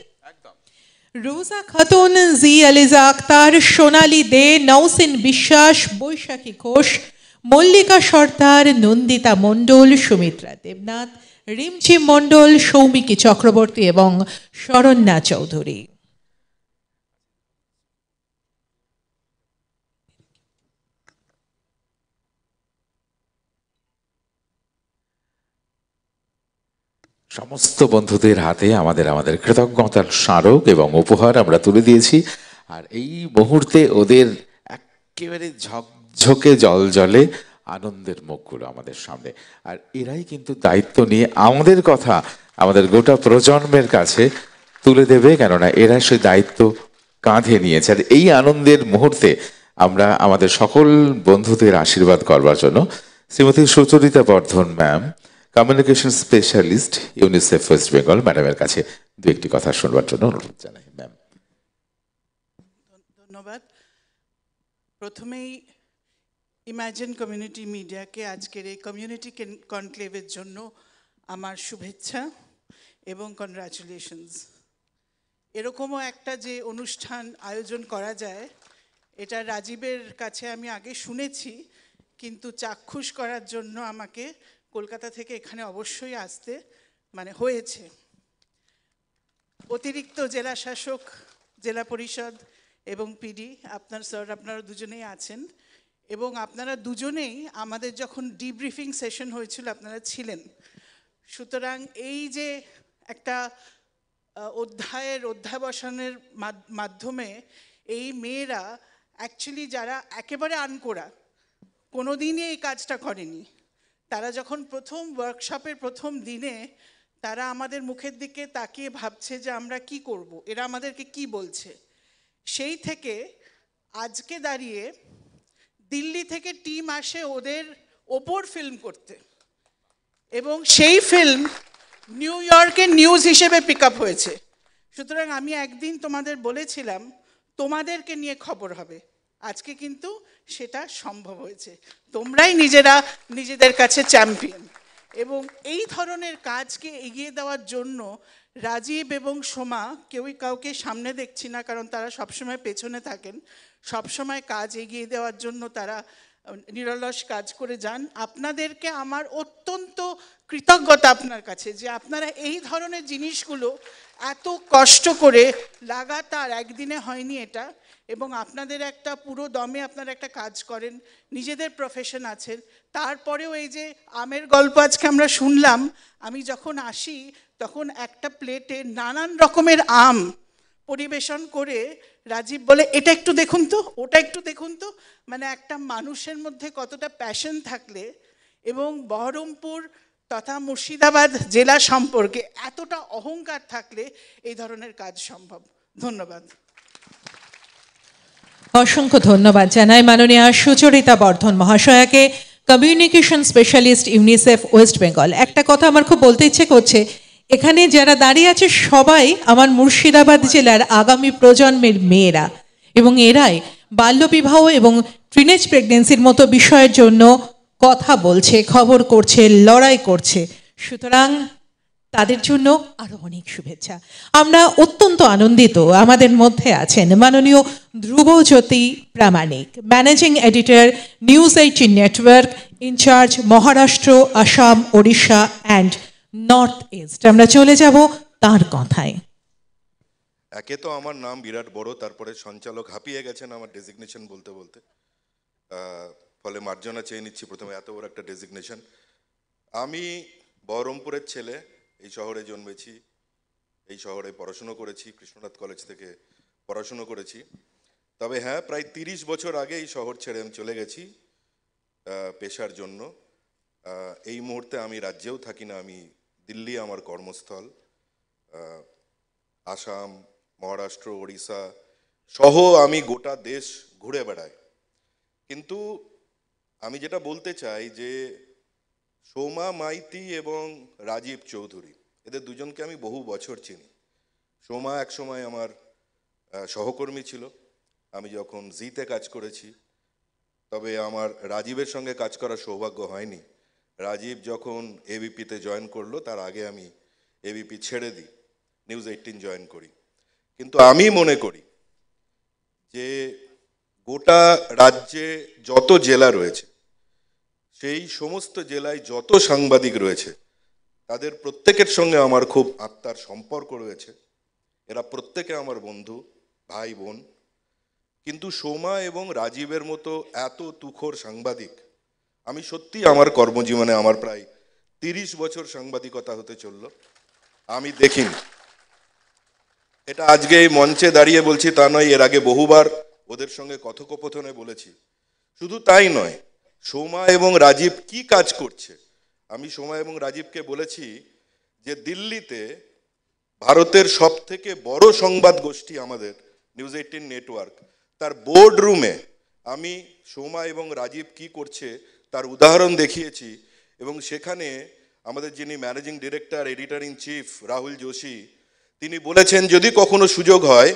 রোজা খাতুন, জি আলিজা আক্তার, সোনালী দে, নৌসেন বিশ্বাস, বৈশাখী ঘোষ, মল্লিকা সর্দার, নন্দিতা মণ্ডল, সুমিত্রা দেবনাথ, রিমঝিম মণ্ডল, সৌমিকী চক্রবর্তী এবং শরণ্যা চৌধুরী। সমস্ত বন্ধুদের হাতে আমাদের কৃতজ্ঞতার স্মারক এবং উপহার আমরা তুলে দিয়েছি। আর এই মুহূর্তে ওদের একেবারে ঝকঝকে জলজলে আনন্দের মুখগুলো আমাদের সামনে, আর এরাই কিন্তু দায়িত্ব নিয়ে আমাদের কথা আমাদের গোটা প্রজন্মের কাছে তুলে দেবে, কেননা এরা সেই দায়িত্ব কাঁধে নিয়েছে। আর এই আনন্দের মুহূর্তে আমরা আমাদের সকল বন্ধুদের আশীর্বাদ করবার জন্য Shrimati Sucharita Bardhan ma'am, communication specialist, UNICEF, West Bengal, ম্যাডামের কাছে দু একটি কথা শুনবার জন্য অনুরোধ জানাই। ম্যাম। ধন্যবাদ। প্রথমেই ইমাজিন কমিউনিটি মিডিয়াকে আজকের এই কমিউনিটি কনক্লেভের জন্য আমার শুভেচ্ছা এবং কনগ্রাচুলেশনস। এরকমও একটা যে অনুষ্ঠান আয়োজন করা যায়, এটা রাজীবের কাছে আমি আগে শুনেছি, কিন্তু চাক্ষুষ করার জন্য আমাকে কলকাতা থেকে এখানে অবশ্যই আসতে হয়েছে। অতিরিক্ত জেলা শাসক, জেলা পরিষদ এবং পিডি আপনারা দুজনেই আছেন, এবং আপনারা দুজনেই আমাদের যখন ডিব্রিফিং সেশন হয়েছিল আপনারা ছিলেন। সুতরাং এই যে একটা অধ্যাবসানের মাধ্যমে এই মেয়েরা অ্যাকচুয়ালি যারা একেবারে আনকোড়া, কোনোদিনই এই কাজটা করেনি, তারা যখন প্রথম ওয়ার্কশপের প্রথম দিনে তারা আমাদের মুখের দিকে তাকিয়ে ভাবছে যে আমরা কি করব, এরা আমাদেরকে কি বলছে, সেই থেকে আজকে দাঁড়িয়ে দিল্লি থেকে টিম আসে ওদের ওপর ফিল্ম করতে, এবং সেই ফিল্ম নিউ ইয়র্কের নিউজ হিসেবে পিক আপ হয়েছে। সুতরাং আমি একদিন তোমাদের বলেছিলাম তোমাদেরকে নিয়ে খবর হবে, আজকে কিন্তু সেটা সম্ভব হয়েছে। তোমরাই নিজেদের কাছে চ্যাম্পিয়ন, এবং এই ধরনের কাজকে এগিয়ে দেওয়ার জন্য রাজীব এবং সোমা, কেউই কাউকে সামনে দেখছি না কারণ তারা সবসময় পেছনে থাকেন, সবসময় কাজ এগিয়ে দেওয়ার জন্য তারা নিরলস কাজ করে যান। আপনাদেরকে আমার অত্যন্ত কৃতজ্ঞতা আপনার কাছে যে আপনারা এই ধরনের জিনিসগুলো এত কষ্ট করে লাগাতার, একদিনে হয়নি এটা, এবং আপনাদের একটা পুরো দমে আপনারা একটা কাজ করেন, নিজেদের প্রফেশন আছে, তারপরেও এই যে আমের গল্প আজকে আমরা শুনলাম, আমি যখন আসি তখন একটা প্লেটে নানান রকমের আম পরিবেশন করে রাজীব বলে এটা একটু দেখুন তো, ওটা একটু দেখুন তো, একটা মানুষের মধ্যে কতটা প্যাশন থাকলে এবং বহরমপুর তথা মুর্শিদাবাদ জেলা সম্পর্কে এতটা অহংকার থাকলে এই ধরনের কাজ সম্ভব। ধন্যবাদ। অসংখ্য ধন্যবাদ জানাই মাননীয়া সুচরিতা বর্ধন মহাশয়াকে, communication specialist UNICEF West Bengal. একটা কথা আমার খুব বলতে ইচ্ছে করছে, এখানে যারা দাঁড়িয়ে আছে সবাই আমার মুর্শিদাবাদ জেলার আগামী প্রজন্মের মেয়েরা, এবং এরাই বাল্যবিবাহ এবং টিনেজ প্রেগনেন্সির মতো বিষয়ের জন্য কথা বলছে, খবর করছে, লড়াই করছে। সুতরাং তাদের জন্য আরো অনেক শুভেচ্ছা। আমরা অত্যন্ত আনন্দিত আমাদের মধ্যে আছেন মাননীয় Dhrubajyoti Pramanik, managing editor news 18 network, in charge Maharashtra, Assam, Odisha and North East. আমরা চলে যাব তার কথায়। একে তো আমার নাম বিরাট বড়, তারপরে সঞ্চালক হাঁপিয়ে গেছেন আমার ডেজিগনেশন বলতে বলতে, ফলে মার্জনা চেয়ে নিচ্ছি প্রথমে, এত বড় একটা ডেজিগনেশন। আমি বহরমপুরের ছেলে, এই শহরে জন্মেছি, এই শহরে পড়াশুনো করেছি, কৃষ্ণনাথ কলেজ থেকে পড়াশুনো করেছি। তবে হ্যাঁ, প্রায় 30 বছর আগে এই শহর ছেড়ে আমি চলে গেছি পেশার জন্য। এই মুহূর্তে আমি রাজ্যেও থাকি না, আমি দিল্লি আমার কর্মস্থল। আসাম, মহারাষ্ট্র, ওড়িশা সহ আমি গোটা দেশ ঘুরে বেড়াই। কিন্তু আমি যেটা বলতে চাই যে সোমা মাইতি এবং রাজীব চৌধুরী, এদের দুজনকে আমি বহু বছর চিনি। সোমা এক সময় আমার সহকর্মী ছিল, আমি যখন জিতে কাজ করেছি। তবে আমার রাজীবের সঙ্গে কাজ করার সৌভাগ্য হয়নি। রাজীব যখন এবিপিতে জয়েন করলো তার আগে আমি এবিপি ছেড়ে দিই, নিউজ 18 জয়েন করি। কিন্তু আমি মনে করি যে গোটা রাজ্যে যত জেলা রয়েছে, সেই সমস্ত জেলায় যত সাংবাদিক রয়েছে, তাদের প্রত্যেকের সঙ্গে আমার খুব আত্মার সম্পর্ক রয়েছে। এরা প্রত্যেকে আমার বন্ধু, ভাই বোন। কিন্তু সোমা এবং রাজীবের মতো এত তুখোর সাংবাদিক আমি সত্যি আমার কর্মজীবনে, আমার প্রায় 30 বছর সাংবাদিকতা হতে চলল, আমি দেখিনি। এটা আজকে এই মঞ্চে দাঁড়িয়ে বলছি তা নয়, এর আগে বহুবার ওদের সঙ্গে কথোপকথনে বলেছি। শুধু তাই নয়, সোমা এবং রাজীব কি কাজ করছে, আমি সোমা এবং রাজীবকে বলেছি যে দিল্লিতে ভারতের সব থেকে বড় সংবাদ গোষ্ঠী আমাদের নিউজ 18 নেটওয়ার্ক, তার বোর্ড রুমে আমি সোমা এবং রাজীব কি করছে তার উদাহরণ দেখিয়েছি। এবং সেখানে আমাদের যিনি managing director, editor in chief Rahul Joshi, তিনি বলেছেন যদি কখনো সুযোগ হয়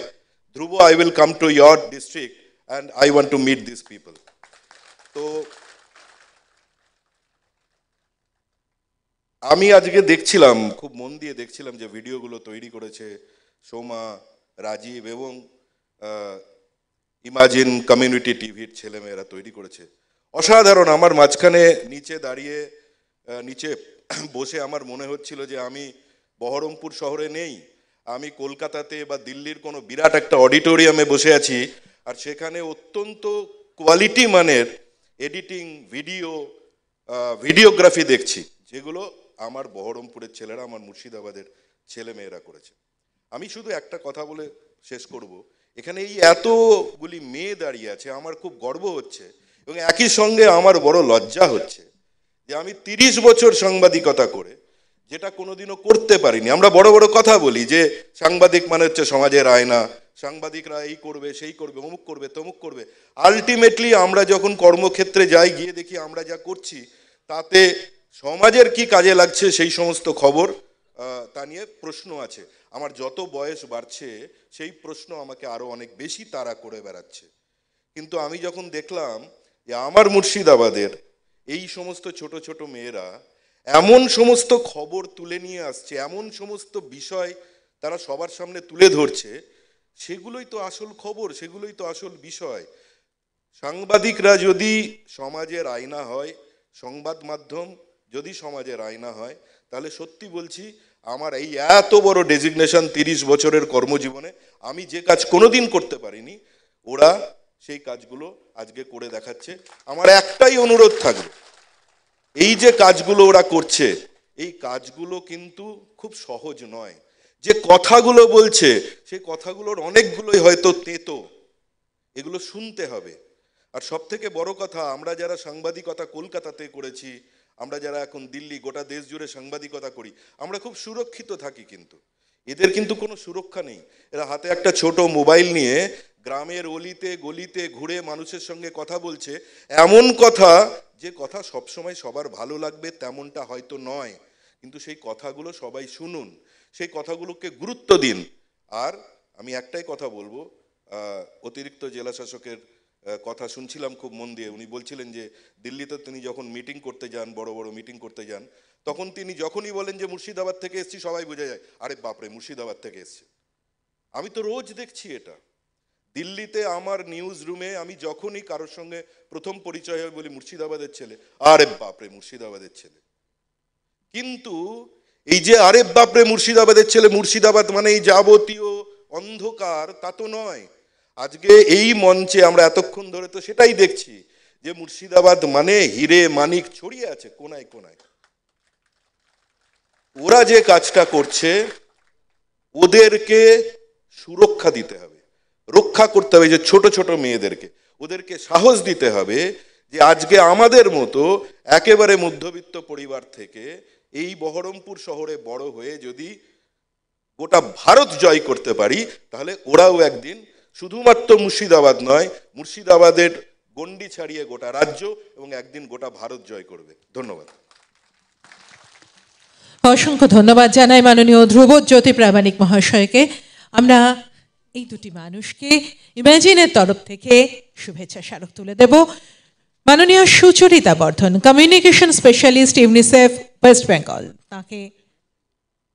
Dhruba, I will come to your district and I want to meet these people. তো আমি আজকে দেখছিলাম, খুব মন দিয়ে দেখছিলাম যে ভিডিওগুলো তৈরি করেছে সোমা, রাজীব এবং ইমাজিন কমিউনিটি টিভির ছেলেমেয়েরা তৈরি করেছে। অসাধারণ। আমার মাঝখানে নিচে দাঁড়িয়ে নিচে বসে আমার মনে হচ্ছিল যে আমি বহরমপুর শহরে নেই, আমি কলকাতাতে বা দিল্লির কোনো বিরাট একটা অডিটোরিয়ামে বসে আছি, আর সেখানে অত্যন্ত কোয়ালিটি মানের এডিটিং, ভিডিওগ্রাফি দেখছি, যেগুলো আমার বহরমপুরের ছেলেরা, আমার মুর্শিদাবাদের ছেলেমেয়েরা করেছে। আমি শুধু একটা কথা বলে শেষ করব, এখানে এই এতগুলি মেয়ে দাঁড়িয়ে আছে, আমার খুব গর্ব হচ্ছে এবং একই সঙ্গে আমার বড় লজ্জা হচ্ছে যে আমি 30 বছর সাংবাদিকতা করে যেটা কোনোদিনও করতে পারিনি। আমরা বড় বড় কথা বলি যে সাংবাদিক মানে হচ্ছে সমাজের আয়না, সাংবাদিকরা এই করবে, সেই করবে, অমুক করবে, তমুক করবে। আলটিমেটলি আমরা যখন কর্মক্ষেত্রে যাই, গিয়ে দেখি আমরা যা করছি তাতে সমাজের কি কাজে লাগছে সেই সমস্ত খবর তা নিয়ে প্রশ্ন আছে। আমার যত বয়স বাড়ছে সেই প্রশ্ন আমাকে আরো অনেক বেশি তাড়া করে বেড়াচ্ছে। কিন্তু আমি যখন দেখলাম যে আমার মুর্শিদাবাদের এই সমস্ত ছোট ছোট মেয়েরা এমন সমস্ত খবর তুলে নিয়ে আসছে, এমন সমস্ত বিষয় তারা সবার সামনে তুলে ধরছে, সেগুলোই তো আসল খবর, সেগুলোই তো আসল বিষয়। সাংবাদিকরা যদি সমাজের আয়না হয়, সংবাদ মাধ্যম যদি সমাজের আয়না হয়, তাহলে সত্যি বলছি আমার এই এত বড় ডেজিগনেশন 30 বছরের কর্মজীবনে আমি যে কাজ কোনোদিন করতে পারিনি, ওরা সেই কাজগুলো আজকে করে দেখাচ্ছে। আমার একটাই অনুরোধ থাকবে, এই যে কাজগুলো ওরা করছে, এই কাজগুলো কিন্তু খুব সহজ নয়। যে কথাগুলো বলছে সেই কথাগুলোর অনেকগুলোই হয়তো তেতো, এগুলো শুনতে হবে। আর সব থেকে বড় কথা, আমরা যারা সাংবাদিকতা কলকাতাতে করেছি, আমরা যারা এখন দিল্লি, গোটা দেশ জুড়ে সাংবাদিকতা করি, আমরা খুব সুরক্ষিত থাকি, কিন্তু এদের কিন্তু কোনো সুরক্ষা নেই। এরা হাতে একটা ছোট মোবাইল নিয়ে গ্রামের অলিতে গলিতে ঘুরে মানুষের সঙ্গে কথা বলছে, এমন কথা যে কথা সবসময় সবার ভালো লাগবে তেমনটা হয়তো নয়, কিন্তু সেই কথাগুলো সবাই শুনুন, সেই কথাগুলোকে গুরুত্ব দিন। আর আমি একটাই কথা বলবো, অতিরিক্ত জেলা শাসকের কথা শুনছিলাম খুব মন দিয়ে। উনি বলছিলেন যে দিল্লিতে তিনি যখন মিটিং করতে যান, বড় বড় মিটিং করতে যান, তখন তিনি যখনই বলেন যে মুর্শিদাবাদ থেকে এসছি, সবাই বোঝা যায় আরে বাপরে মুর্শিদাবাদ থেকে এসছে। আমি তো রোজ দেখছি এটা দিল্লিতে। আমার নিউজ রুমে আমি যখনই কারোর সঙ্গে প্রথম পরিচয় হয় বলি মুর্শিদাবাদের ছেলে, আরে বাপরে মুর্শিদাবাদের ছেলে। কিন্তু এই যে আরে বাপরে মুর্শিদাবাদের ছেলে, মুর্শিদাবাদ মানে এই যাবতীয় অন্ধকার, তা তো নয়। আজকে এই মঞ্চে আমরা এতক্ষণ ধরে তো সেটাই দেখছি যে মুর্শিদাবাদ মানে হিরে মানিক ছড়িয়ে আছে কোনায় কোনায়। ওরা যে কাজটা করছে ওদেরকে সুরক্ষা দিতে হবে, রক্ষা করতে হবে। যে ছোট ছোট মেয়েদেরকে, ওদেরকে সাহস দিতে হবে যে আজকে আমাদের মতো একেবারে মধ্যবিত্ত পরিবার থেকে এই বহরমপুর শহরে বড় হয়ে যদি গোটা ভারত জয় করতে পারি, তাহলে ওরাও একদিন শুধুমাত্র মুর্শিদাবাদ নয়, মুর্শিদাবাদের গণ্ডি ছাড়িয়ে গোটা রাজ্য এবং একদিন গোটা ভারত জয় করবে। ধন্যবাদ। অসংখ্য ধন্যবাদ জানাই মাননীয় ধ্রুবজ্যোতি প্রামাণিক মহাশয়কে। আমরা এই দুটি মানুষকে ইমাজিনের তরফ থেকে শুভেচ্ছা স্মারক তুলে দেব। মাননীয় Sucharita Bardhan, communication specialist, UNICEF, West Bengal, তাকে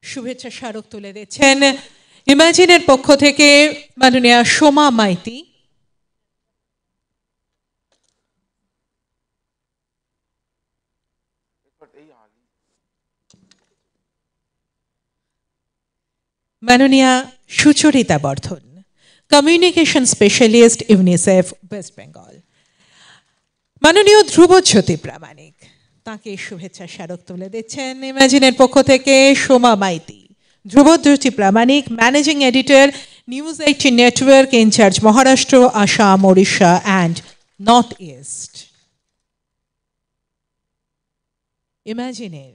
শুভেচ্ছা স্মারক তুলে দিচ্ছেন। ইমাজিনের পক্ষ থেকে মাননীয় সোমা মাইতি, মাননীয়া Sucharita Bardhan, communication specialist, UNICEF, West Bengal. মাননীয় ধ্রুবজ্যোতি প্রামাণিক, তাকে শুভেচ্ছা স্মারক তুলে দিচ্ছেন ইমাজিনের পক্ষ থেকে Soma Maiti. Dhrubajyoti Pramanik, managing editor, news 18 network, in charge Maharashtra, Assam, Odisha and North East. ইমাজিনের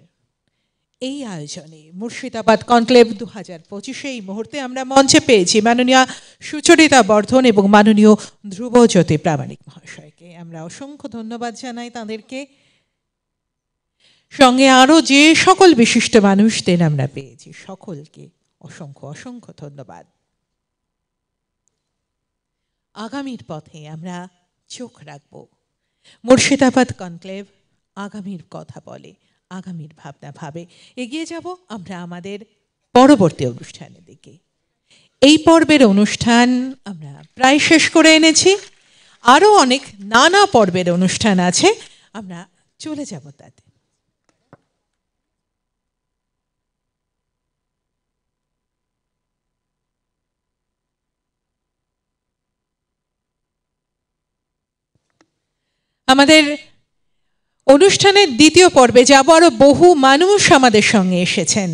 এই আয়োজনে মুর্শিদাবাদ কনক্লেভ 2025 এই মুহূর্তে আমরা মঞ্চে পেয়েছি মাননীয় সুচরিতা বর্ধন এবং মাননীয় ধ্রুবজ্যোতি প্রামাণিক মহাশয়কে। আমরা অসংখ্য ধন্যবাদ জানাই তাদেরকে। সঙ্গে আরো যে সকল বিশিষ্ট মানুষদের আমরা পেয়েছি, সকলকে অসংখ্য অসংখ্য ধন্যবাদ। আগামীর পথে আমরা চোখ রাখব। মুর্শিদাবাদ কনক্লেভ আগামীর কথা বলে, আগামীর ভাবনা ভাবে। এগিয়ে যাব আমরা আমাদের পরবর্তী অনুষ্ঠানের দিকে। এই পর্বের অনুষ্ঠান আমরা প্রায় শেষ করে এনেছি, আরও অনেক নানা পর্বের অনুষ্ঠান আছে, আমরা চলে যাব তাতে। আমাদের অনুষ্ঠানের দ্বিতীয় পর্বে যাব। আরো বহু মানুষ আমাদের সঙ্গে এসেছেন।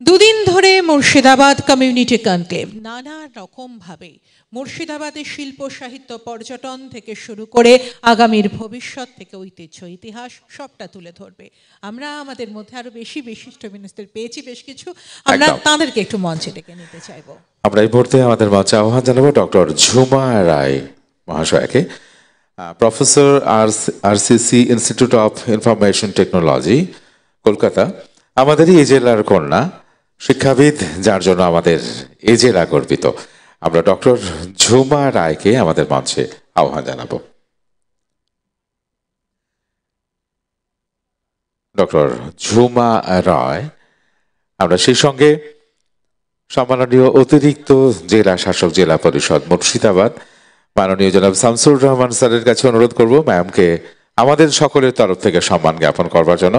দুদিন ধরে মুর্শিদাবাদ কমিউনিটি কনক্লেভ নানা রকমভাবে মুর্শিদাবাদের শিল্প সাহিত্য পর্যটন থেকে শুরু করে আগামীর ভবিষ্যৎ থেকে ঐতিহ্য ইতিহাস সবটা তুলে ধরবে। আমরা আমাদের মধ্যে আরো বেশি বিশিষ্ট মিনিস্টার পেয়েছি বেশ কিছু, আমরা তাদেরকে একটু মঞ্চে ডেকে নিতে চাইবো। আমরা এই মুহূর্তে আমাদের মঞ্চে আহ্বান জানাবো ডক্টর ঝুমা রায় মহাশয়কে, professor RCC institute of information technology Kolkata, আমাদেরই এই জেলার কন্যা, শিক্ষাবিদ, যার জন্য আমাদের এই জেলা গর্বিত। আমরা ডক্টর ঝুমা রায়কে আমাদের মঞ্চে আহ্বান জানাবো। ডক্টর ঝুমা রায়, আমরা সেই সঙ্গে সম্মাননীয় অতিরিক্ত জেলা শাসক জেলা পরিষদ মুর্শিদাবাদ মাননীয় জনাব শামসুর রহমান স্যারের কাছে অনুরোধ করব ম্যামকে আমাদের সকলের তরফ থেকে সম্মান জ্ঞাপন করবার জন্য।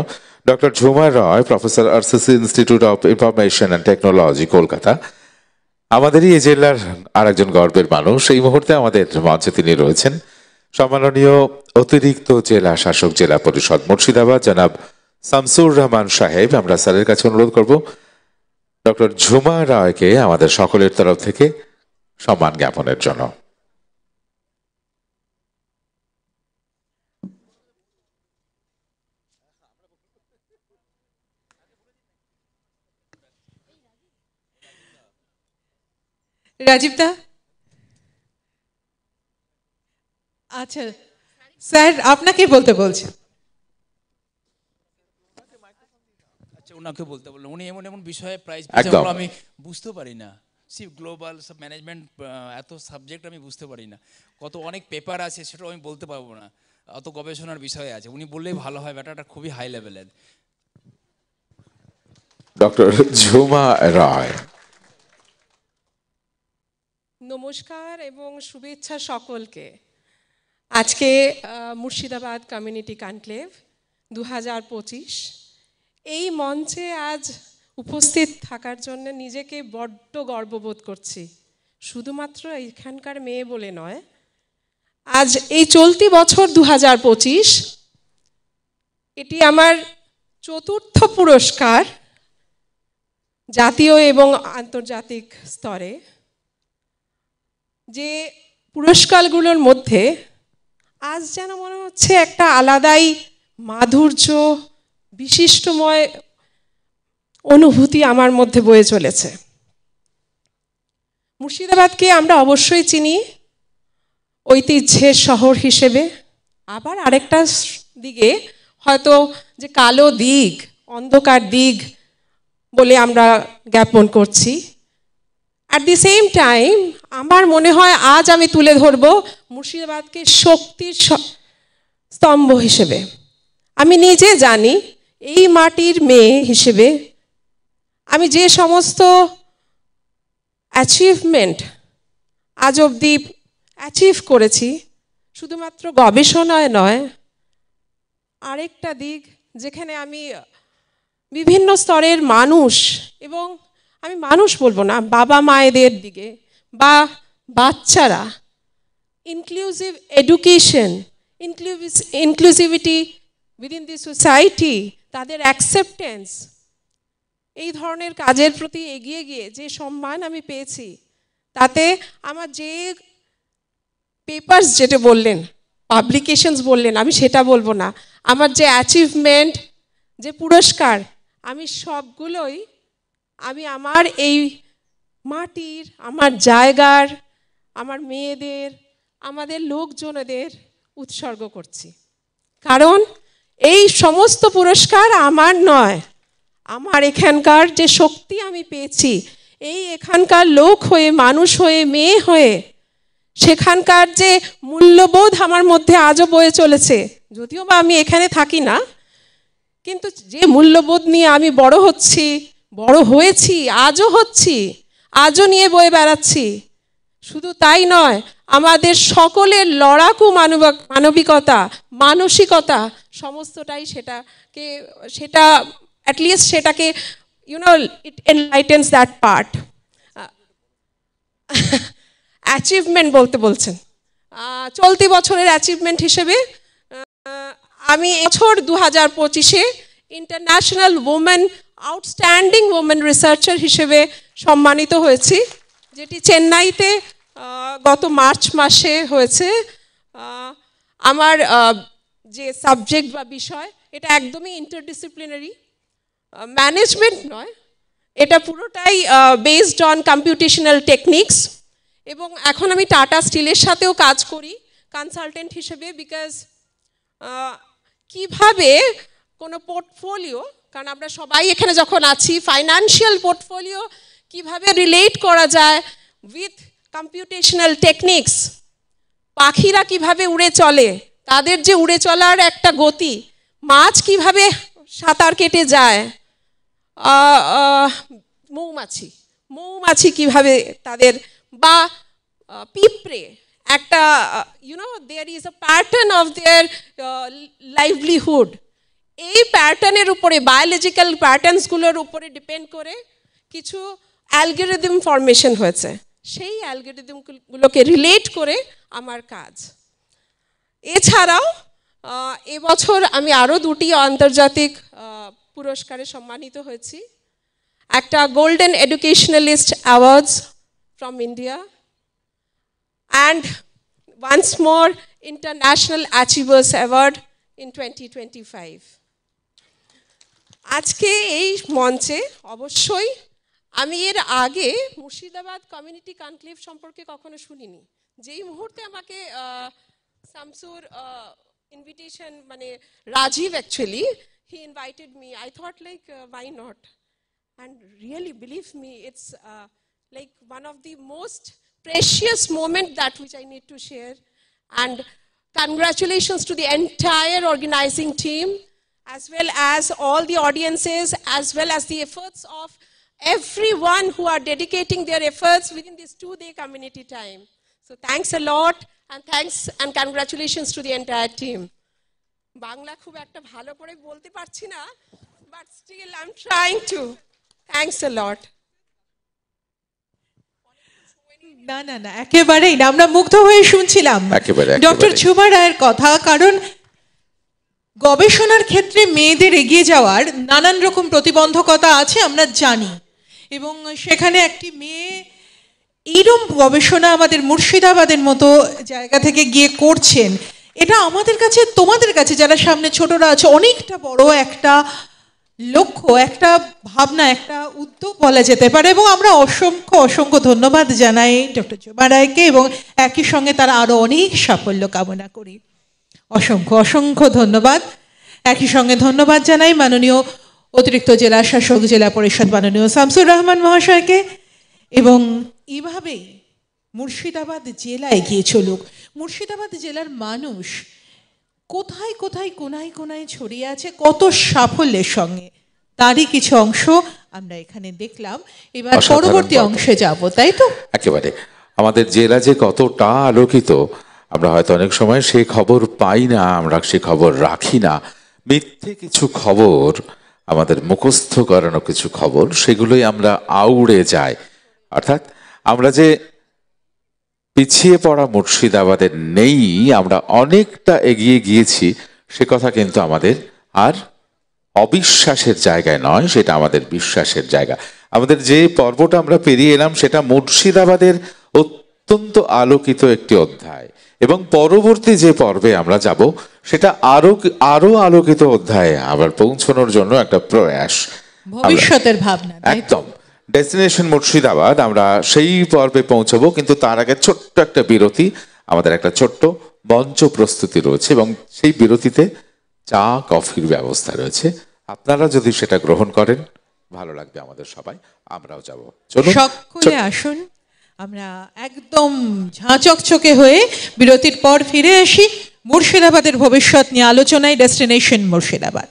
Doctor Jhuma Roy, professor RCC institute of information and technology Kolkata, আমাদেরই এই জেলার আরেকজন গর্বের মানুষ। এই মুহূর্তে আমাদের মঞ্চে তিনি রয়েছেন সম্মাননীয় অতিরিক্ত জেলা শাসক জেলা পরিষদ মুর্শিদাবাদ জনাব শামসুর রহমান সাহেব। আমরা স্যারের কাছে অনুরোধ করব ডক্টর ঝুমা রায়কে আমাদের সকলের তরফ থেকে সম্মান জ্ঞাপনের জন্য। রাজীব দা, আচ্ছা স্যার আপনাকে বলতে বলছেন। আচ্ছা, ওনাকে বলতে বললো, উনি এমন এমন বিষয়ে প্রাইজ পেয়েছেন আমি বুঝতে পারি না। গ্লোবাল সব ম্যানেজমেন্ট, এত সাবজেক্ট আমি বুঝতে পারি না, কত অনেক পেপার আছে সেটাও আমি বলতে পারবো না, অত গবেষণার বিষয় আছে। উনি বললেই ভালো হয়, ব্যাটাটা খুবই হাই লেভেলের। ডক্টর ঝুমা রায়। নমস্কার এবং শুভেচ্ছা সকলকে। আজকে মুর্শিদাবাদ কমিউনিটি কনক্লেভ 2025 এই মঞ্চে আজ উপস্থিত থাকার জন্য নিজেকে বড্ড গর্ববোধ করছি। শুধুমাত্র এখানকার মেয়ে বলে নয়, আজ এই চলতি বছর 2025 এটি আমার চতুর্থ পুরস্কার জাতীয় এবং আন্তর্জাতিক স্তরে। যে পুরস্কারগুলোর মধ্যে আজ যেন মনে হচ্ছে একটা আলাদাই মাধুর্য, বিশিষ্টময় অনুভূতি আমার মধ্যে বয়ে চলেছে। মুর্শিদাবাদকে আমরা অবশ্যই চিনি ঐতিহ্যের শহর হিসেবে, আবার আরেকটা দিকে হয়তো যে কালো দিক, অন্ধকার দিক বলে আমরা জ্ঞাপন করছি। অ্যাট দি সেম টাইম আমার মনে হয় আজ আমি তুলে ধরব মুর্শিদাবাদকে শক্তির স্তম্ভ হিসেবে। আমি নিজে জানি এই মাটির মেয়ে হিসেবে আমি যে সমস্ত অ্যাচিভমেন্ট আজ অবধি অ্যাচিভ করেছি, শুধুমাত্র গবেষণায় নয়, আরেকটা দিক যেখানে আমি বিভিন্ন স্তরের মানুষ, এবং আমি মানুষ বলবো না, বাবা মায়েদের দিকে বা বাচ্চারা, inclusive education, inclusivity within the society, তাদের অ্যাকসেপ্টেন্স, এই ধরনের কাজের প্রতি এগিয়ে গিয়ে যে সম্মান আমি পেয়েছি, তাতে আমার যে পেপারস যেটা বললেন, পাবলিকেশনস বললেন, আমি সেটা বলবো না, আমার যে অ্যাচিভমেন্ট, যে পুরস্কার, আমি সবগুলোই আমি আমার এই মাটির, আমার জায়গার, আমার মেয়েদের, আমাদের লোকজনদের উৎসর্গ করছি। কারণ এই সমস্ত পুরস্কার আমার নয়, আমার এখানকার যে শক্তি আমি পেয়েছি, এই এখানকার লোক হয়ে, মানুষ হয়ে, মেয়ে হয়ে, সেখানকার যে মূল্যবোধ আমার মধ্যে আজও বয়ে চলেছে, যদিও বা আমি এখানে থাকি না, কিন্তু যে মূল্যবোধ নিয়ে আমি বড় হয়েছি, আজও হচ্ছি, আজও নিয়ে বয়ে বেড়াচ্ছি, শুধু তাই নয়, আমাদের সকলের লড়াকু মানবিকতা, মানসিকতা সমস্তটাই সেটা অ্যাটলিস্ট সেটাকে it enlightens that part. Achievement বলছেন, চলতি বছরের অ্যাচিভমেন্ট হিসেবে আমি এবছর 2025-এ ইন্টারন্যাশনাল আউটস্ট্যান্ডিং ওমেন রিসার্চার হিসেবে সম্মানিত হয়েছি, যেটি চেন্নাইতে গত মার্চ মাসে হয়েছে। আমার যে সাবজেক্ট বা বিষয় এটা একদমই ইন্টারডিসিপ্লিনারি, ম্যানেজমেন্ট নয়, এটা পুরোটাই বেসড অন কম্পিউটেশনাল টেকনিক্স। এবং এখন আমি টাটা স্টিলের সাথেও কাজ করি কনসালটেন্ট হিসেবে, বিকজ কিভাবে কোনো পোর্টফোলিও, কারণ আমরা সবাই এখানে যখন আছি, ফাইন্যান্সিয়াল পোর্টফোলিও কিভাবে রিলেট করা যায় উইথ কম্পিউটেশনাল টেকনিক্স, পাখিরা কিভাবে উড়ে চলে, তাদের যে উড়ে চলার একটা গতি, মাছ কিভাবে সাঁতার কেটে যায়, মৌমাছি কিভাবে তাদের, বা পিঁপড়ে একটা there is a pattern of their livelihood, এই প্যাটার্নের উপরে, বায়োলজিক্যাল প্যাটার্নসগুলোর উপরে ডিপেন্ড করে কিছু অ্যালগরিদম ফরমেশন হয়েছে, সেই অ্যালগরিদমগুলোকে রিলেট করে আমার কাজ। এছাড়াও এবছর আমি আরও 2টি আন্তর্জাতিক পুরস্কারে সম্মানিত হয়েছি, একটা golden educationalist awards from India and once more international achievers award in 2025। আজকে এই মঞ্চে অবশ্যই আমি এর আগে মুর্শিদাবাদ কমিউনিটি কনক্লেভ সম্পর্কে কখনো শুনিনি। যেই মুহূর্তে আমাকে শামসুর ইনভিটেশন, মানে Rajiv actually, he invited me, I thought like why not, and really believe me, it's like one of the most precious moment that which I need to share. And congratulations to the entire organizing team, as well as all the audiences, as well as the efforts of everyone who are dedicating their efforts within this 2-day community time. So thanks a lot, and thanks and congratulations to the entire team. Bangla খুব একটা ভালো করে বলতে পারছি না, but still I'm trying to. Thanks a lot. না, একেবারেই না, আমরা মুগ্ধ হয়ে শুনছিলাম ডক্টর ঝুমা রায়ের কথা, কারণ গবেষণার ক্ষেত্রে মেয়েদের এগিয়ে যাওয়ার নানান রকম প্রতিবন্ধকতা আছে আমরা জানি, এবং সেখানে একটি মেয়ে এইরকম গবেষণা আমাদের মুর্শিদাবাদের মতো জায়গা থেকে গিয়ে করছেন, এটা আমাদের কাছে, তোমাদের কাছে যারা সামনে ছোটরা আছে, অনেকটা বড় একটা লক্ষ্য, একটা ভাবনা, একটা উদ্যোগ বলা যেতে পারে। এবং আমরা অসংখ্য ধন্যবাদ জানাই ডক্টর ঝুমা রায়কে, এবং একই সঙ্গে তারা আরও অনেক সাফল্য কামনা করি। অসংখ্য ধন্যবাদ। একই সঙ্গে ধন্যবাদ জানাই মাননীয় অতিরিক্ত জেলা শাসক, জেলা পরিষদ মাননীয় শামসুর রহমান মহাশয়কে। এবং এইভাবেই মুর্শিদাবাদ জেলা এগিয়ে চলুক। মুর্শিদাবাদ জেলার মানুষ কোথায় কোনায় ছড়িয়ে আছে কত সাফল্যের সঙ্গে, তারই কিছু অংশ আমরা এখানে দেখলাম। এবার পরবর্তী অংশে যাব, তাই তো? একেবারে আমাদের জেলা যে কতটা আলোকিত, আমরা হয়তো অনেক সময় সেই খবর পাই না, আমরা সে খবর রাখি না। মিথ্যে কিছু খবর, আমাদের মুখস্থ করানো কিছু খবর, সেগুলোই আমরা আউড়ে যাই। অর্থাৎ আমরা যে পিছিয়ে পড়া মুর্শিদাবাদের নেই, আমরা অনেকটা এগিয়ে গিয়েছি, সে কথা কিন্তু আমাদের আর অবিশ্বাসের জায়গায় নয়, সেটা আমাদের বিশ্বাসের জায়গা। আমাদের যে পর্বটা আমরা পেরিয়ে এলাম সেটা মুর্শিদাবাদের অত্যন্ত আলোকিত একটি অধ্যায়, এবং পরবর্তী যে পর্বে আমরা যাব সেটা আরো আলোকিত অধ্যায়ে আবার পৌঁছানোর জন্য একটা প্রয়াস, ভবিষ্যতের ভাবনা, একদম ডেস্টিনেশন মুর্শিদাবাদ। আমরা সেই পর্বে পৌঁছবো, কিন্তু তার আগে ছোট্ট একটা বিরতি, আমাদের একটা ছোট্ট মঞ্চ প্রস্তুতি রয়েছে, এবং সেই বিরতিতে চা কফির ব্যবস্থা রয়েছে। আপনারা যদি সেটা গ্রহণ করেন ভালো লাগবে আমাদের সবাই, আমরাও যাব। চলুন সকলে আসুন, আমরা একদম ঝাঁচকচকে হয়ে বিরতির পর ফিরে আসি মুর্শিদাবাদের ভবিষ্যৎ নিয়ে আলোচনায়, ডেস্টিনেশন মুর্শিদাবাদ।